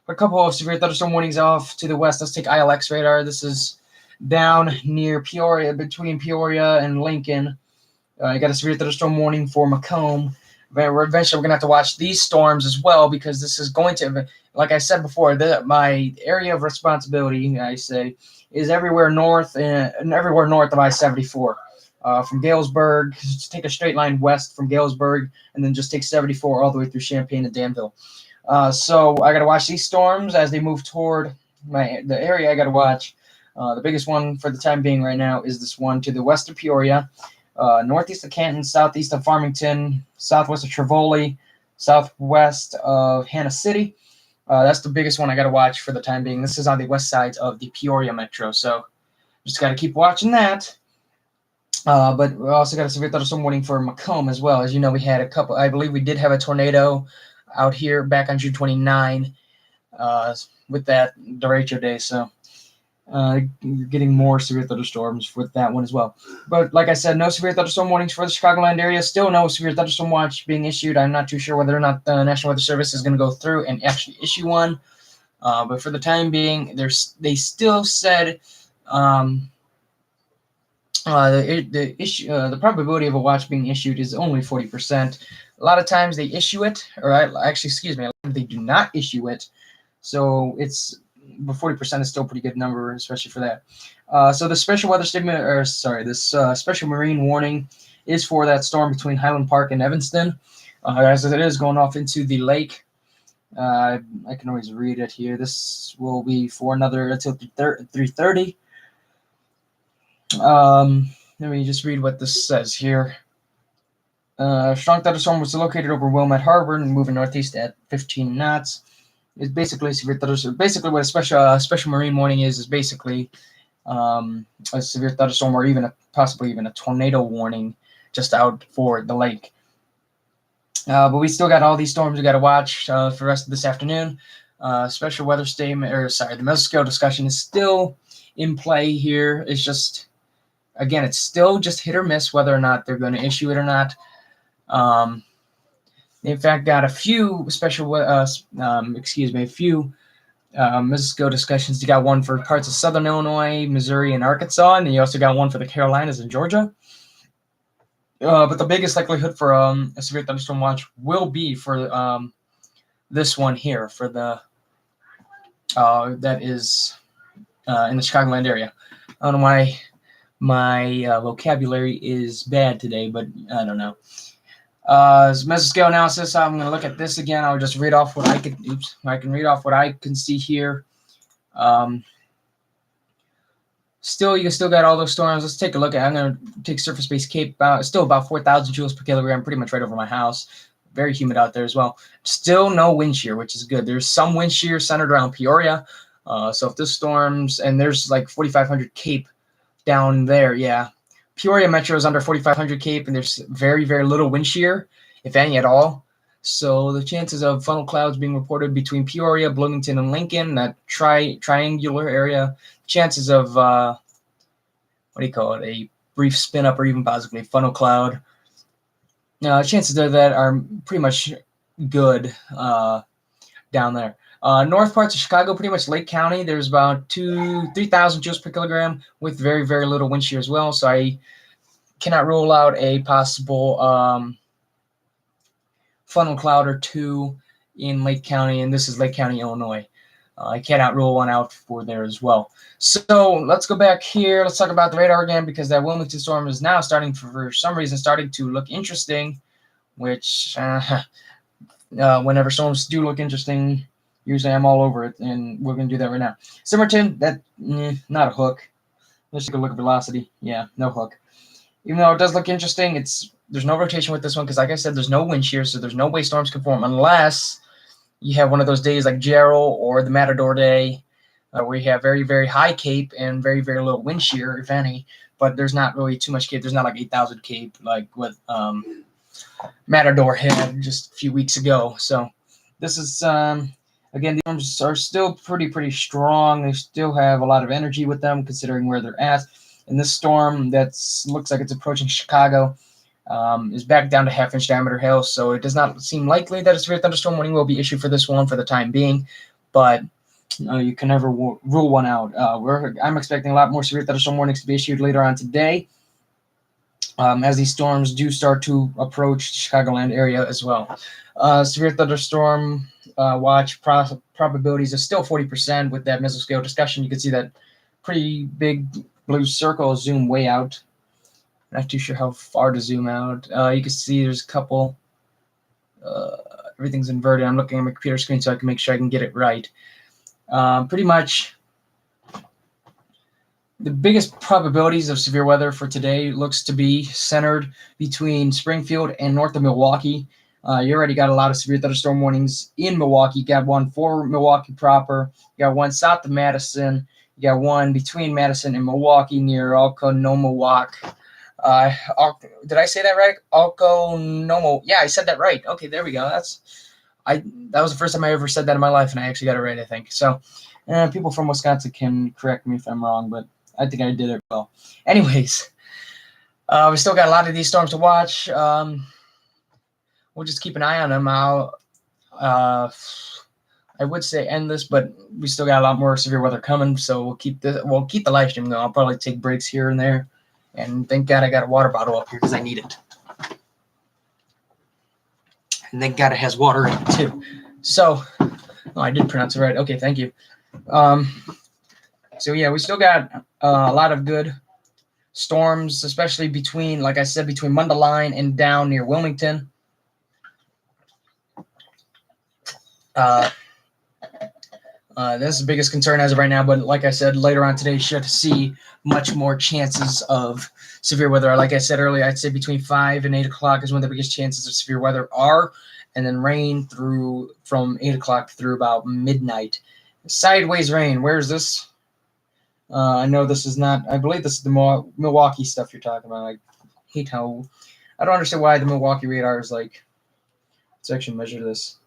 [SPEAKER 1] a couple of severe thunderstorm warnings off to the west. Let's take ILX radar. This is down near Peoria, between Peoria and Lincoln. You got a severe thunderstorm warning for Macomb. Eventually, we're going to have to watch these storms as well, because this is going to, like I said before, my area of responsibility, I say, is everywhere north of I-74. From Galesburg, just take a straight line west from Galesburg, and then just take 74 all the way through Champaign and Danville. So I got to watch these storms as they move toward the area I got to watch. The biggest one for the time being right now is this one to the west of Peoria, northeast of Canton, southeast of Farmington, southwest of Trevoli, southwest of Hannah City. That's the biggest one I got to watch for the time being. This is on the west side of the Peoria metro, so just got to keep watching that. But we also got a severe thunderstorm warning for Macomb as well. As you know, we had a couple. I believe we did have a tornado out here back on June 29 with that derecho day. So you're getting more severe thunderstorms with that one as well. But like I said, no severe thunderstorm warnings for the Chicagoland area. Still no severe thunderstorm watch being issued. I'm not too sure whether or not the National Weather Service is going to go through and actually issue one. But for the time being, they still said the probability of a watch being issued is only 40%. A lot of times they issue it, they do not issue it. So but 40% is still a pretty good number, especially for that. So the special weather statement, this special marine warning is for that storm between Highland Park and Evanston, as it is going off into the lake. I can always read it here. This will be for another until 3:30. Let me just read what this says here. Strong thunderstorm was located over Wilmette Harbor and moving northeast at 15 knots. It's basically a severe thunderstorm. Basically, what a special marine warning is basically a severe thunderstorm or even possibly even a tornado warning just out for the lake. But we still got all these storms we got to watch for the rest of this afternoon. Special weather statement, the mesoscale discussion is still in play here. It's just, again, it's still just hit or miss whether or not they're going to issue it or not. They in fact got a few mesoscale discussions. You got one for parts of southern Illinois, Missouri, and Arkansas, and then you also got one for the Carolinas and Georgia. But the biggest likelihood for a severe thunderstorm watch will be for this one here, for the that is in the Chicagoland area. I don't know why my vocabulary is bad today, but I don't know. Mesoscale analysis. I'm going to look at this again. I'll just read off what I can. I can read off what I can see here. You still got all those storms. Let's take a look at. I'm going to take surface-based Cape. Still about 4,000 joules per kilogram, pretty much right over my house. Very humid out there as well. Still no wind shear, which is good. There's some wind shear centered around Peoria. So if this storms, and there's like 4,500 Cape down there, yeah. Peoria Metro is under 4,500 Cape, and there's very, very little wind shear, if any at all. So the chances of funnel clouds being reported between Peoria, Bloomington, and Lincoln, that triangular area, chances of, a brief spin up or even possibly funnel cloud. Chances of that are pretty much good down there. North parts of Chicago, pretty much Lake County, there's about 3,000 joules per kilogram with very, very little wind shear as well. So I cannot rule out a possible funnel cloud or two in Lake County, and this is Lake County, Illinois. I cannot rule one out for there as well. So let's go back here. Let's talk about the radar again, because that Wilmington storm is now for some reason, starting to look interesting, which whenever storms do look interesting, usually I'm all over it, and we're going to do that right now. Simmerton, not a hook. Let's take a look at velocity. Yeah, no hook. Even though it does look interesting, there's no rotation with this one because, like I said, there's no wind shear, so there's no way storms can form unless you have one of those days like Gerald or the Matador Day where you have very, very high Cape and very, very little wind shear, if any, but there's not really too much Cape. There's not like 8,000 Cape like what Matador had just a few weeks ago. So this is, again, the storms are still pretty strong. They still have a lot of energy with them considering where they're at. And this storm that looks like it's approaching Chicago is back down to half-inch diameter hail, so it does not seem likely that a severe thunderstorm warning will be issued for this one for the time being, but you can never rule one out. I'm expecting a lot more severe thunderstorm warnings to be issued later on today as these storms do start to approach the Chicagoland area as well. Severe thunderstorm watch probabilities are still 40% with that mesoscale discussion. You can see that pretty big blue circle zoom way out. Not too sure how far to zoom out. You can see there's a couple. Everything's inverted. I'm looking at my computer screen so I can make sure I can get it right. Pretty much the biggest probabilities of severe weather for today looks to be centered between Springfield and north of Milwaukee. You already got a lot of severe thunderstorm warnings in Milwaukee. You got one for Milwaukee proper. You got one south of Madison. You got one between Madison and Milwaukee near Alconomowoc. Did I say that right? Alconomo. Yeah, I said that right. Okay, there we go. That was the first time I ever said that in my life, and I actually got it right, I think. So people from Wisconsin can correct me if I'm wrong, but I think I did it well. Anyways, we still got a lot of these storms to watch. We'll just keep an eye on them. I would say endless, but we still got a lot more severe weather coming, so we'll keep the live stream going. I'll probably take breaks here and there, and thank God I got a water bottle up here because I need it. And thank God it has water in it too. So, I did pronounce it right. Okay, thank you. So yeah, we still got a lot of good storms, especially between, like I said, between Mundelein and down near Wilmington. That's the biggest concern as of right now, but like I said, later on today, should see much more chances of severe weather. Like I said earlier, I'd say between 5 and 8 o'clock is when the biggest chances of severe weather are, and then rain through from 8 o'clock through about midnight. Sideways rain, where's this? I know this is not, I believe this is the Milwaukee stuff you're talking about. I hate how, I don't understand why the Milwaukee radar is like, let's actually measure this.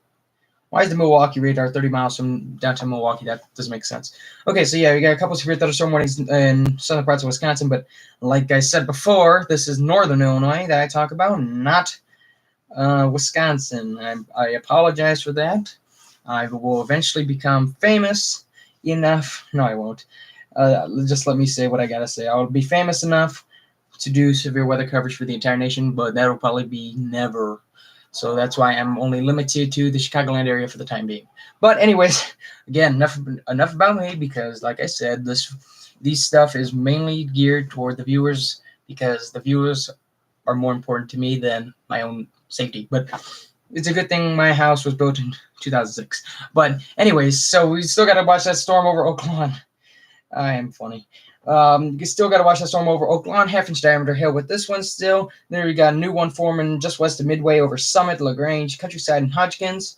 [SPEAKER 1] Why is the Milwaukee radar 30 miles from downtown Milwaukee? That doesn't make sense. Okay, so yeah, we got a couple of severe thunderstorm warnings in southern parts of Wisconsin, but like I said before, this is northern Illinois that I talk about, not Wisconsin. I apologize for that. I will eventually become famous enough. No, I won't. Just let me say what I gotta say. I will be famous enough to do severe weather coverage for the entire nation, but that will probably be never. So that's why I'm only limited to the Chicagoland area for the time being. But anyways, again, enough about me, because like I said, this stuff is mainly geared toward the viewers, because the viewers are more important to me than my own safety. But it's a good thing my house was built in 2006. But anyways, so we still got to watch that storm over Oak Lawn. I am funny. You still got to watch that storm over Oak Lawn, half-inch diameter hail with this one still. There we got a new one forming just west of Midway over Summit, LaGrange, Countryside, and Hodgkins.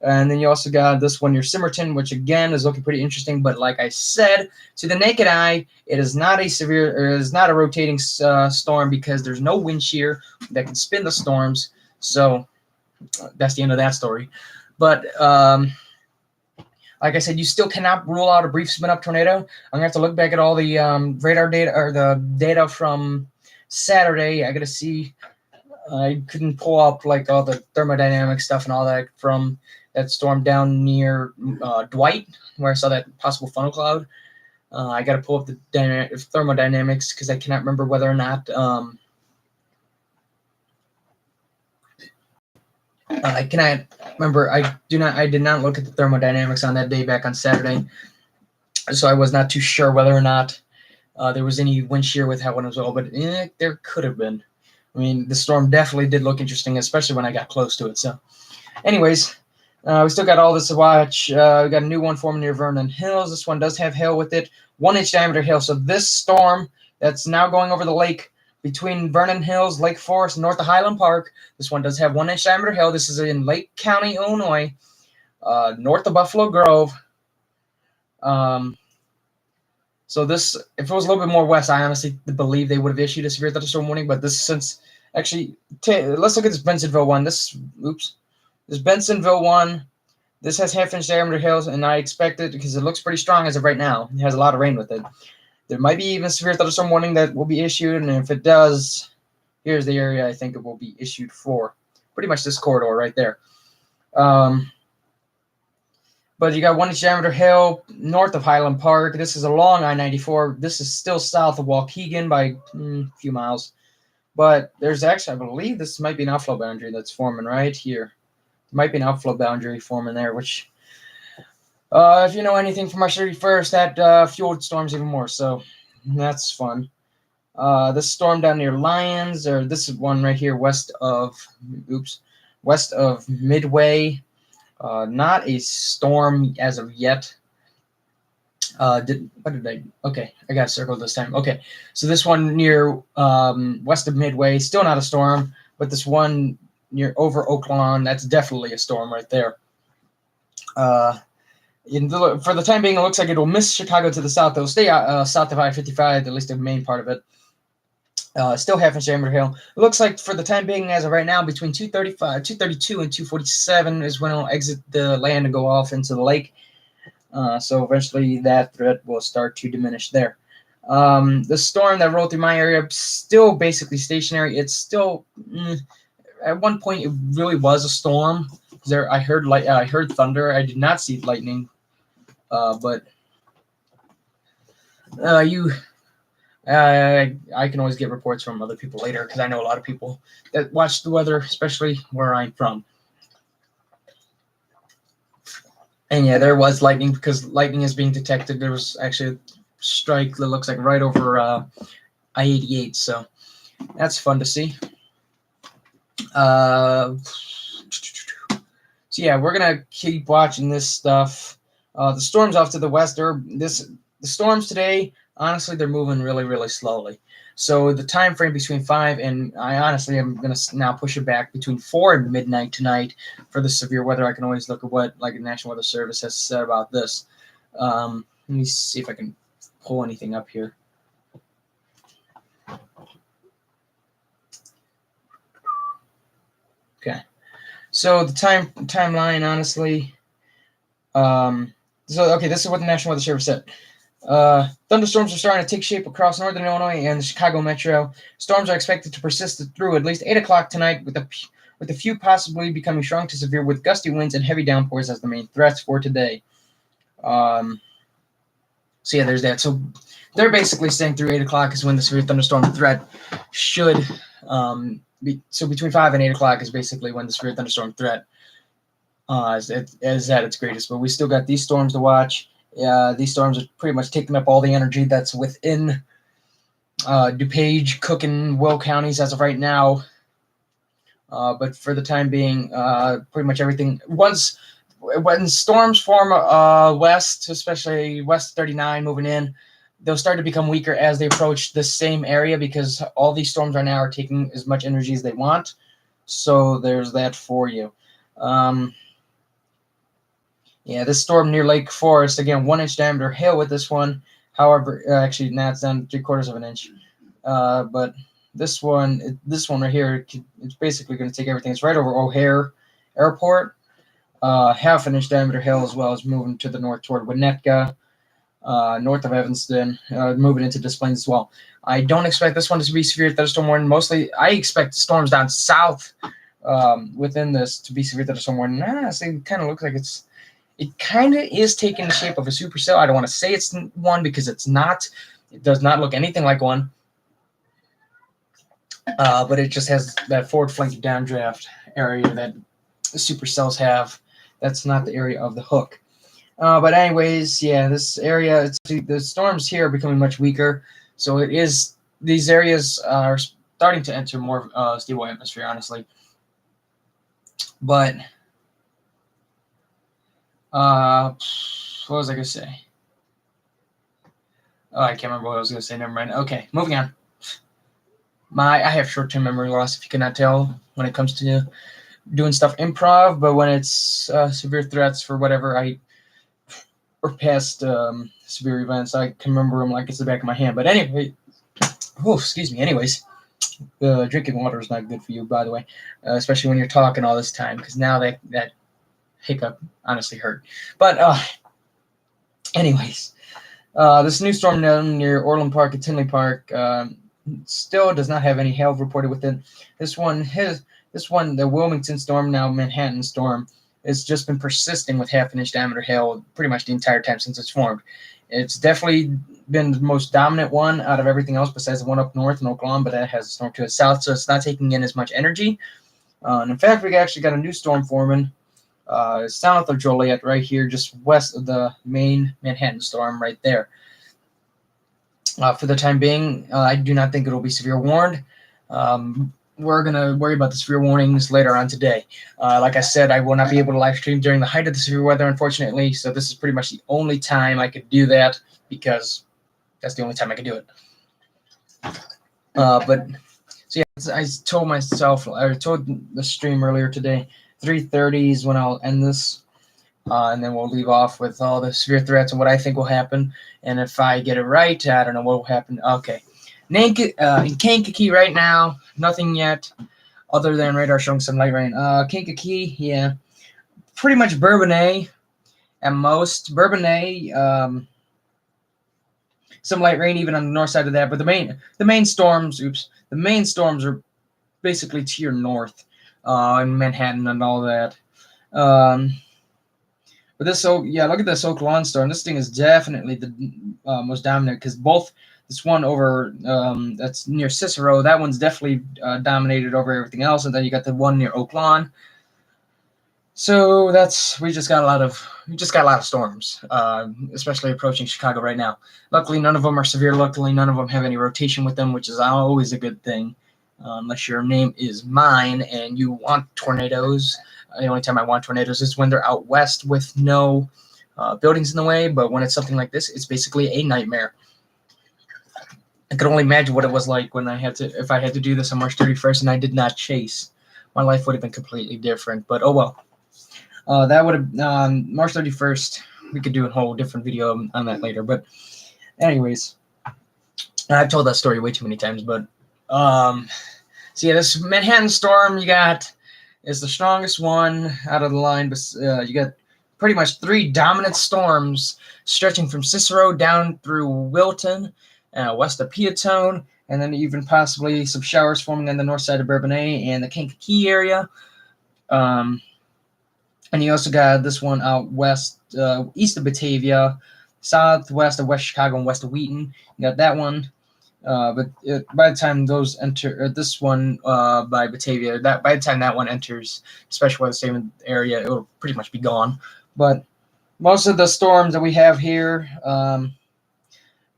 [SPEAKER 1] And then you also got this one near Simmerton, which again is looking pretty interesting. But like I said, to the naked eye, it is not a severe, or it is not a rotating storm, because there's no wind shear that can spin the storms. So that's the end of that story. But like I said, you still cannot rule out a brief spin-up tornado. I'm going to have to look back at all the radar data, or the data from Saturday. I got to see. I couldn't pull up like all the thermodynamic stuff and all that from that storm down near Dwight, where I saw that possible funnel cloud. I got to pull up the thermodynamics, because I cannot remember whether or not I cannot remember. I did not look at the thermodynamics on that day back on Saturday, so I was not too sure whether or not there was any wind shear with that one as well. But there could have been. I mean, the storm definitely did look interesting, especially when I got close to it. So, anyways, we still got all this to watch. We got a new one forming near Vernon Hills. This one does have hail with it, 1-inch diameter hail. So this storm that's now going over the lake between Vernon Hills, Lake Forest, and north of Highland Park, this one does have 1-inch diameter hail. This is in Lake County, Illinois, north of Buffalo Grove. So this, if it was a little bit more west, I honestly believe they would have issued a severe thunderstorm warning. But this, since actually, let's look at this Bensonville one. This Bensonville one. This has half-inch diameter hail, and I expect it, because it looks pretty strong as of right now. It has a lot of rain with it. There might be even a severe thunderstorm warning that will be issued, and if it does, here's the area I think it will be issued for. Pretty much this corridor right there. But you got 1-inch diameter hail north of Highland Park. This is along I-94. This is still south of Waukegan by a few miles. But there's actually, I believe this might be an outflow boundary that's forming right here. There might be an outflow boundary forming there, which, if you know anything from March 31st, that fueled storms even more. So that's fun. This storm down near Lyons, or this is one right here west of Midway. Not a storm as of yet. Okay, I got circled this time. Okay, so this one near west of Midway, still not a storm, but this one near over Oak Lawn, that's definitely a storm right there. For the time being, it looks like it will miss Chicago to the south. It'll stay south of I-55, at least the main part of it. Still half-inch diameter hail. It looks like for the time being, as of right now, between 232 and 247 is when it'll exit the land and go off into the lake. So eventually that threat will start to diminish there. The storm that rolled through my area, still basically stationary. It's still, at one point, it really was a storm. I heard thunder. I did not see lightning, but I can always get reports from other people later, because I know a lot of people that watch the weather, especially where I'm from. And yeah, there was lightning, because lightning is being detected. There was actually a strike that looks like right over I-88. So that's fun to see. So yeah, we're gonna keep watching this stuff. The storms off to the west. The storms today. Honestly, they're moving really, really slowly. So the time frame between 5 and I honestly am gonna now push it back between 4 and midnight tonight for the severe weather. I can always look at what like the National Weather Service has said about this. Let me see if I can pull anything up here. Okay, so the timeline, honestly. This is what the National Weather Service said. Thunderstorms are starting to take shape across northern Illinois and the Chicago metro. Storms are expected to persist through at least 8 o'clock tonight, with a few possibly becoming strong to severe with gusty winds and heavy downpours as the main threats for today. So yeah, there's that. So they're basically saying through 8 o'clock is when the severe thunderstorm threat should be. So between 5 and 8 o'clock is basically when the severe thunderstorm threat is at its greatest. But we still got these storms to watch. These storms are pretty much taking up all the energy that's within DuPage, Cook, and Will counties as of right now. But for the time being, pretty much everything. When storms form west, especially West 39 moving in, they'll start to become weaker as they approach the same area because all these storms right now are taking as much energy as they want. So there's that for you. Yeah, this storm near Lake Forest, again, 1-inch diameter hail with this one. However, actually, now it's down to 3/4 of an inch. But this one right here, it's basically going to take everything. It's right over O'Hare Airport. 1/2 inch diameter hail as well as moving to the north toward Winnetka, north of Evanston, moving into Des Plaines as well. I don't expect this one to be severe thunderstorm warning. Mostly, I expect storms down south within this to be severe thunderstorm warning. Honestly, it kind of looks like it kind of is taking the shape of a supercell. I don't want to say it's one because it's not. It does not look anything like one. But it just has that forward flank downdraft area that supercells have. That's not the area of the hook. But anyways, yeah, this area, the storms here are becoming much weaker. So these areas are starting to enter more stable atmosphere, honestly. But what was I going to say? Oh, I can't remember what I was going to say. Never mind. Okay, moving on. I have short-term memory loss, if you cannot tell, when it comes to doing stuff improv. But when it's severe threats for whatever or past severe events, I can remember them like it's the back of my hand. But anyway, excuse me. Anyways, drinking water is not good for you, by the way, especially when you're talking all this time, because now that hiccup honestly hurt. But anyways, this new storm near Orland Park and Tinley Park still does not have any hail reported within. This one, the Wilmington storm, now Manhattan storm, has just been persisting with 1/2 inch diameter hail pretty much the entire time since it's formed. It's definitely been the most dominant one out of everything else besides the one up north in Oklahoma, but that has a storm to its south, so it's not taking in as much energy. And in fact, we actually got a new storm forming south of Joliet right here, just west of the main Manhattan storm right there. For the time being, I do not think it'll be severe warned. We're going to worry about the severe warnings later on today. Like I said, I will not be able to live stream during the height of the severe weather, unfortunately, so this is pretty much the only time I could do that because that's the only time I could do it. So yeah, I told the stream earlier today, 3:30 is when I'll end this. And then we'll leave off with all the severe threats and what I think will happen. And if I get it right, I don't know what will happen. Okay. In Kankakee right now, nothing yet other than radar showing some light rain. Kankakee, yeah. Pretty much Bourbonnais at most. Bourbonnais, some light rain even on the north side of that. But the main storms are basically to your north in Manhattan and all that. But look at this Oklahoma storm. This thing is definitely the most dominant because both this one over that's near Cicero, that one's definitely dominated over everything else, and then you got the one near Oakland. So we just got a lot of storms, especially approaching Chicago right now. Luckily, none of them are severe. Luckily, none of them have any rotation with them, which is always a good thing. Unless your name is mine and you want tornadoes. The only time I want tornadoes is when they're out west with no buildings in the way. But when it's something like this, it's basically a nightmare. I could only imagine what it was like when if I had to do this on March 31st and I did not chase. My life would have been completely different. But oh well. That would have March 31st. We could do a whole different video on that later. But anyways, I've told that story way too many times. But so yeah, this Manhattan storm you got is the strongest one out of the line. But you got pretty much three dominant storms stretching from Cicero down through Wilton, west of Peatone, and then even possibly some showers forming on the north side of Bourbonnais and the Kankakee area. Um, And you also got this one out west, east of Batavia, southwest of West Chicago and west of Wheaton. You got that one. By the time those enter, this one by Batavia, that by the time that one enters special weather statement area, it will pretty much be gone. But most of the storms that we have here,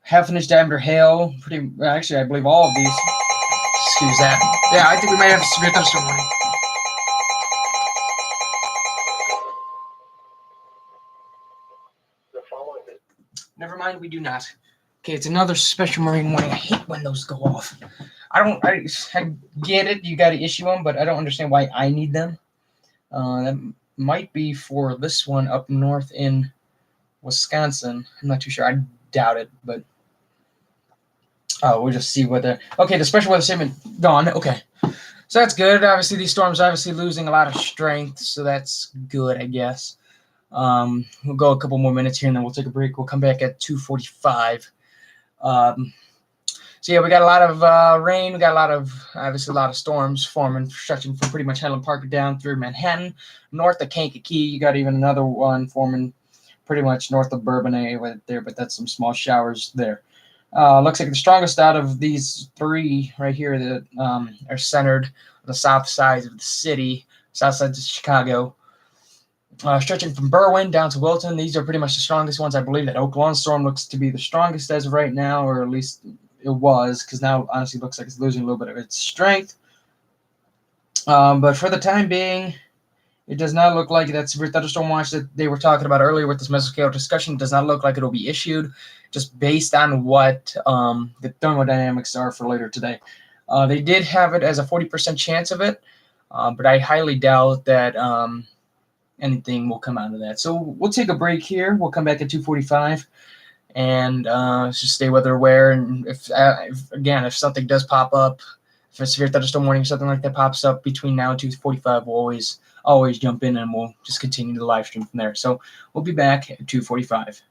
[SPEAKER 1] half an inch diameter hail. Actually, I believe all of these. Excuse that. Yeah, I think we might have a severe thunderstorm warning. Never mind, we do not. Okay, it's another special marine warning. I hate when those go off. I get it. You got to issue them, but I don't understand why I need them. That might be for this one up north in Wisconsin. I'm not too sure. I doubt it, but we'll just see what the. Okay, the special weather statement gone. Okay, so that's good. Obviously, these storms obviously losing a lot of strength, so that's good, I guess. We'll go a couple more minutes here, and then we'll take a break. We'll come back at 2:45. So yeah, we got a lot of rain. We got obviously a lot of storms forming, stretching from pretty much Highland Park down through Manhattan, north of Kankakee. You got even another one forming pretty much north of Bourbonnais right there, but that's some small showers there. Looks like the strongest out of these three right here that are centered on the south side of the city, south side of Chicago. Stretching from Berwyn down to Wilton, these are pretty much the strongest ones. I believe that Oak Lawn storm looks to be the strongest as of right now, or at least it was, because now honestly looks like it's losing a little bit of its strength. But for the time being, it does not look like that severe thunderstorm watch that they were talking about earlier with this mesoscale discussion does not look like it'll be issued, just based on what the thermodynamics are for later today. They did have it as a 40% chance of it, but I highly doubt that anything will come out of that. So we'll take a break here. We'll come back at 2:45, and just stay weather aware. And if something does pop up, if a severe thunderstorm warning or something like that pops up between now and 2:45, we'll always jump in and we'll just continue the live stream from there. So we'll be back at 2:45.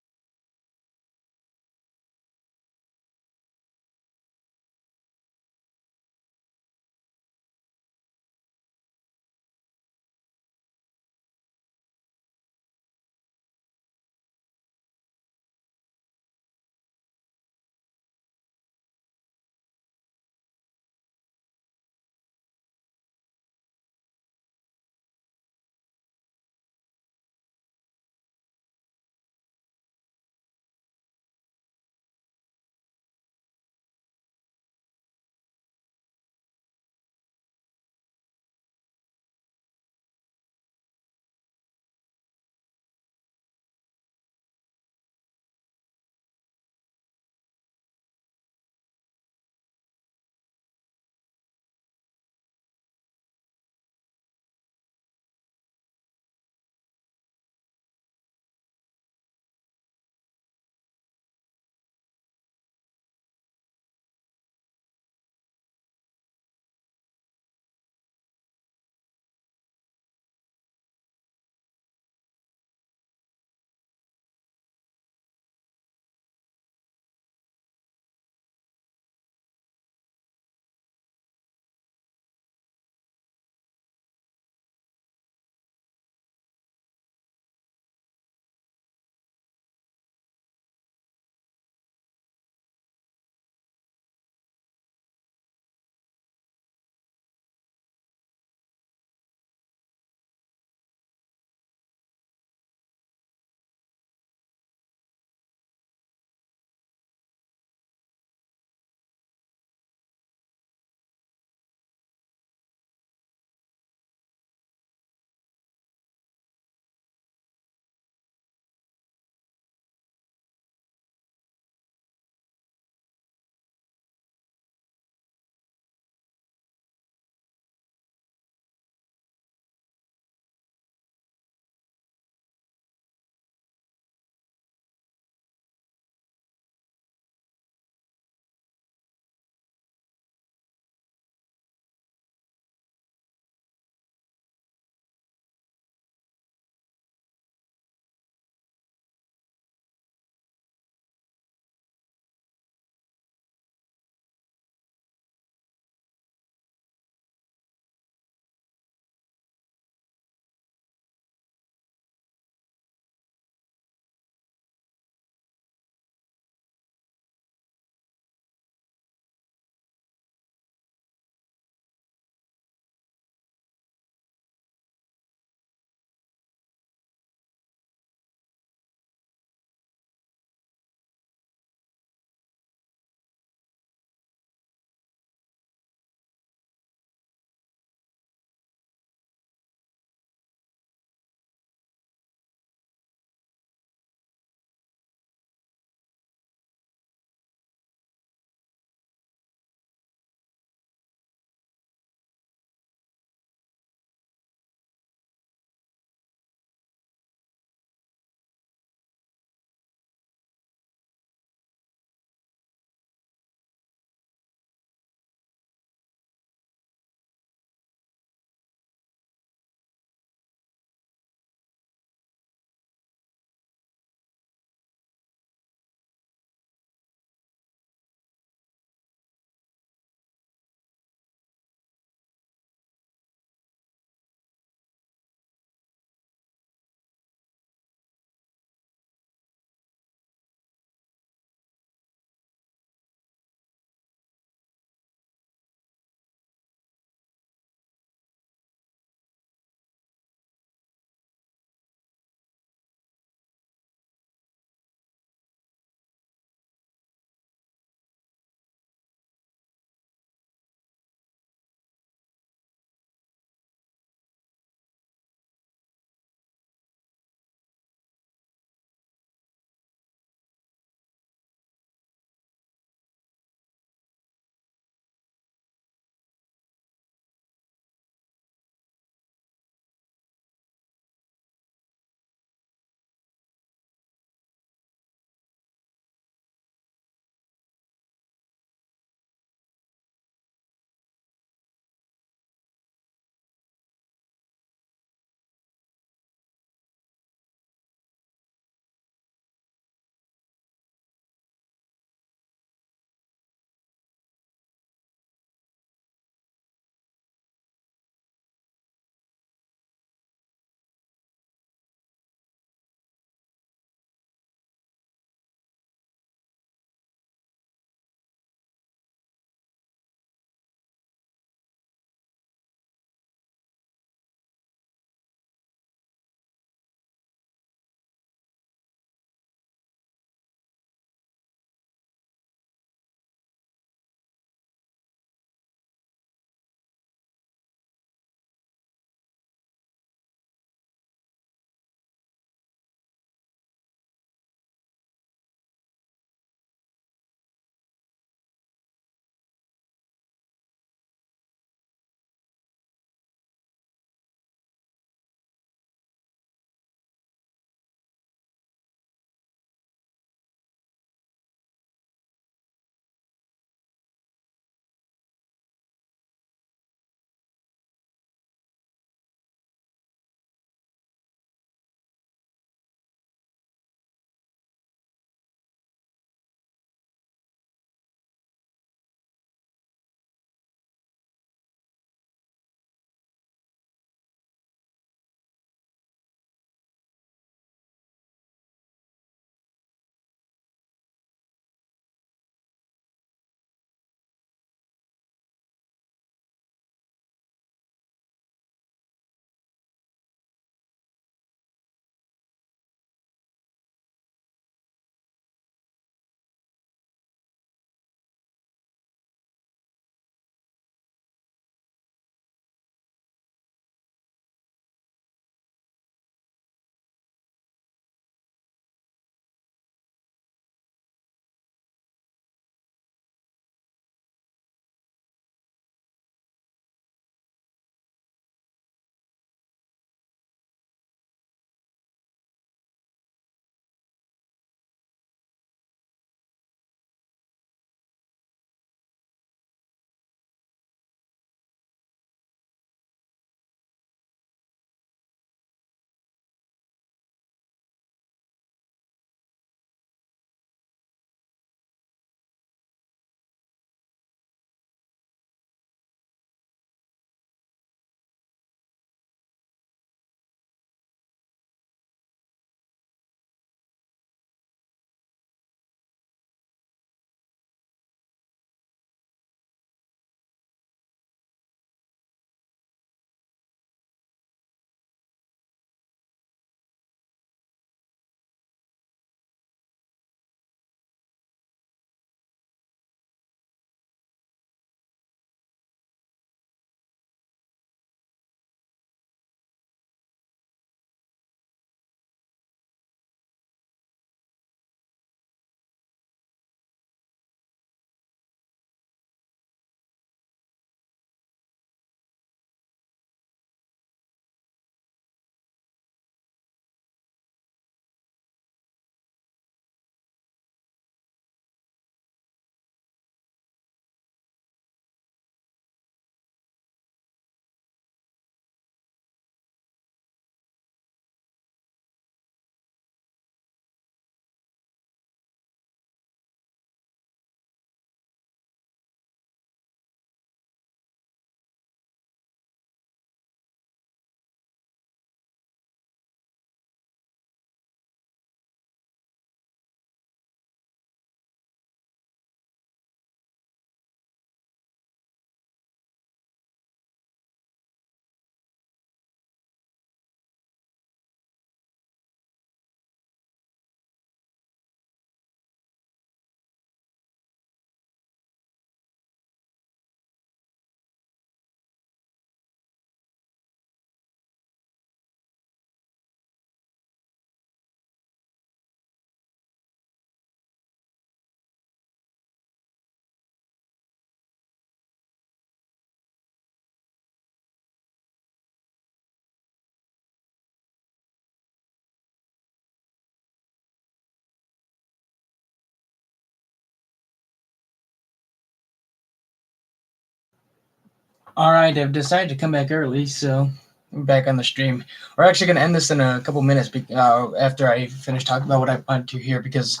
[SPEAKER 1] All right, I've decided to come back early, so I'm back on the stream. We're actually going to end this in a couple minutes after I finish talking about what I want to here, because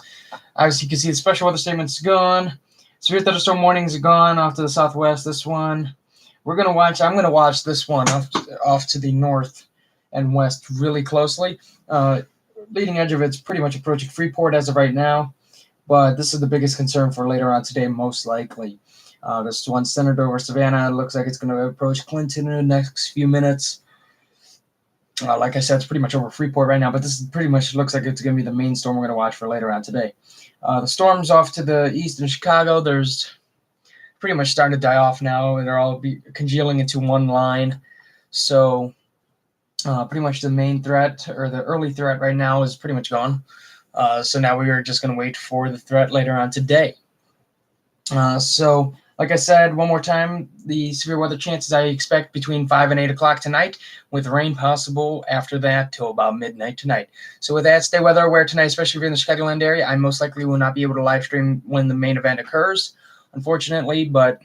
[SPEAKER 1] obviously you can see the special weather statement's gone. Severe thunderstorm warnings are gone off to the southwest. This one, I'm going to watch this one off to the north and west really closely. Leading edge of it's pretty much approaching Freeport as of right now, but this is the biggest concern for later on today, most likely. This one centered over Savannah. It looks like it's going to approach Clinton in the next few minutes. Like I said, it's pretty much over Freeport right now, but this pretty much looks like it's going to be the main storm we're going to watch for later on today. The storms off to the east in Chicago, there's pretty much starting to die off now, and they're all congealing into one line. So pretty much the main threat, or the early threat right now, is pretty much gone. So now we are just going to wait for the threat later on today. So like I said, one more time, the severe weather chances I expect between 5 and 8 o'clock tonight, with rain possible after that till about midnight tonight. So with that, stay weather aware tonight, especially if you're in the Chicagoland area. I most likely will not be able to live stream when the main event occurs, unfortunately, but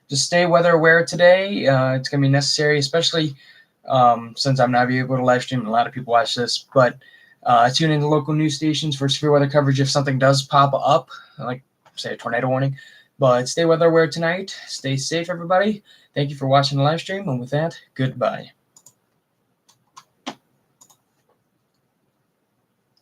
[SPEAKER 1] just stay weather aware today. It's going to be necessary, especially since I'm not able to live stream, and a lot of people watch this, but tune into local news stations for severe weather coverage if something does pop up, like say a tornado warning. But stay weather aware tonight. Stay safe, everybody. Thank you for watching the live stream, and with that, goodbye.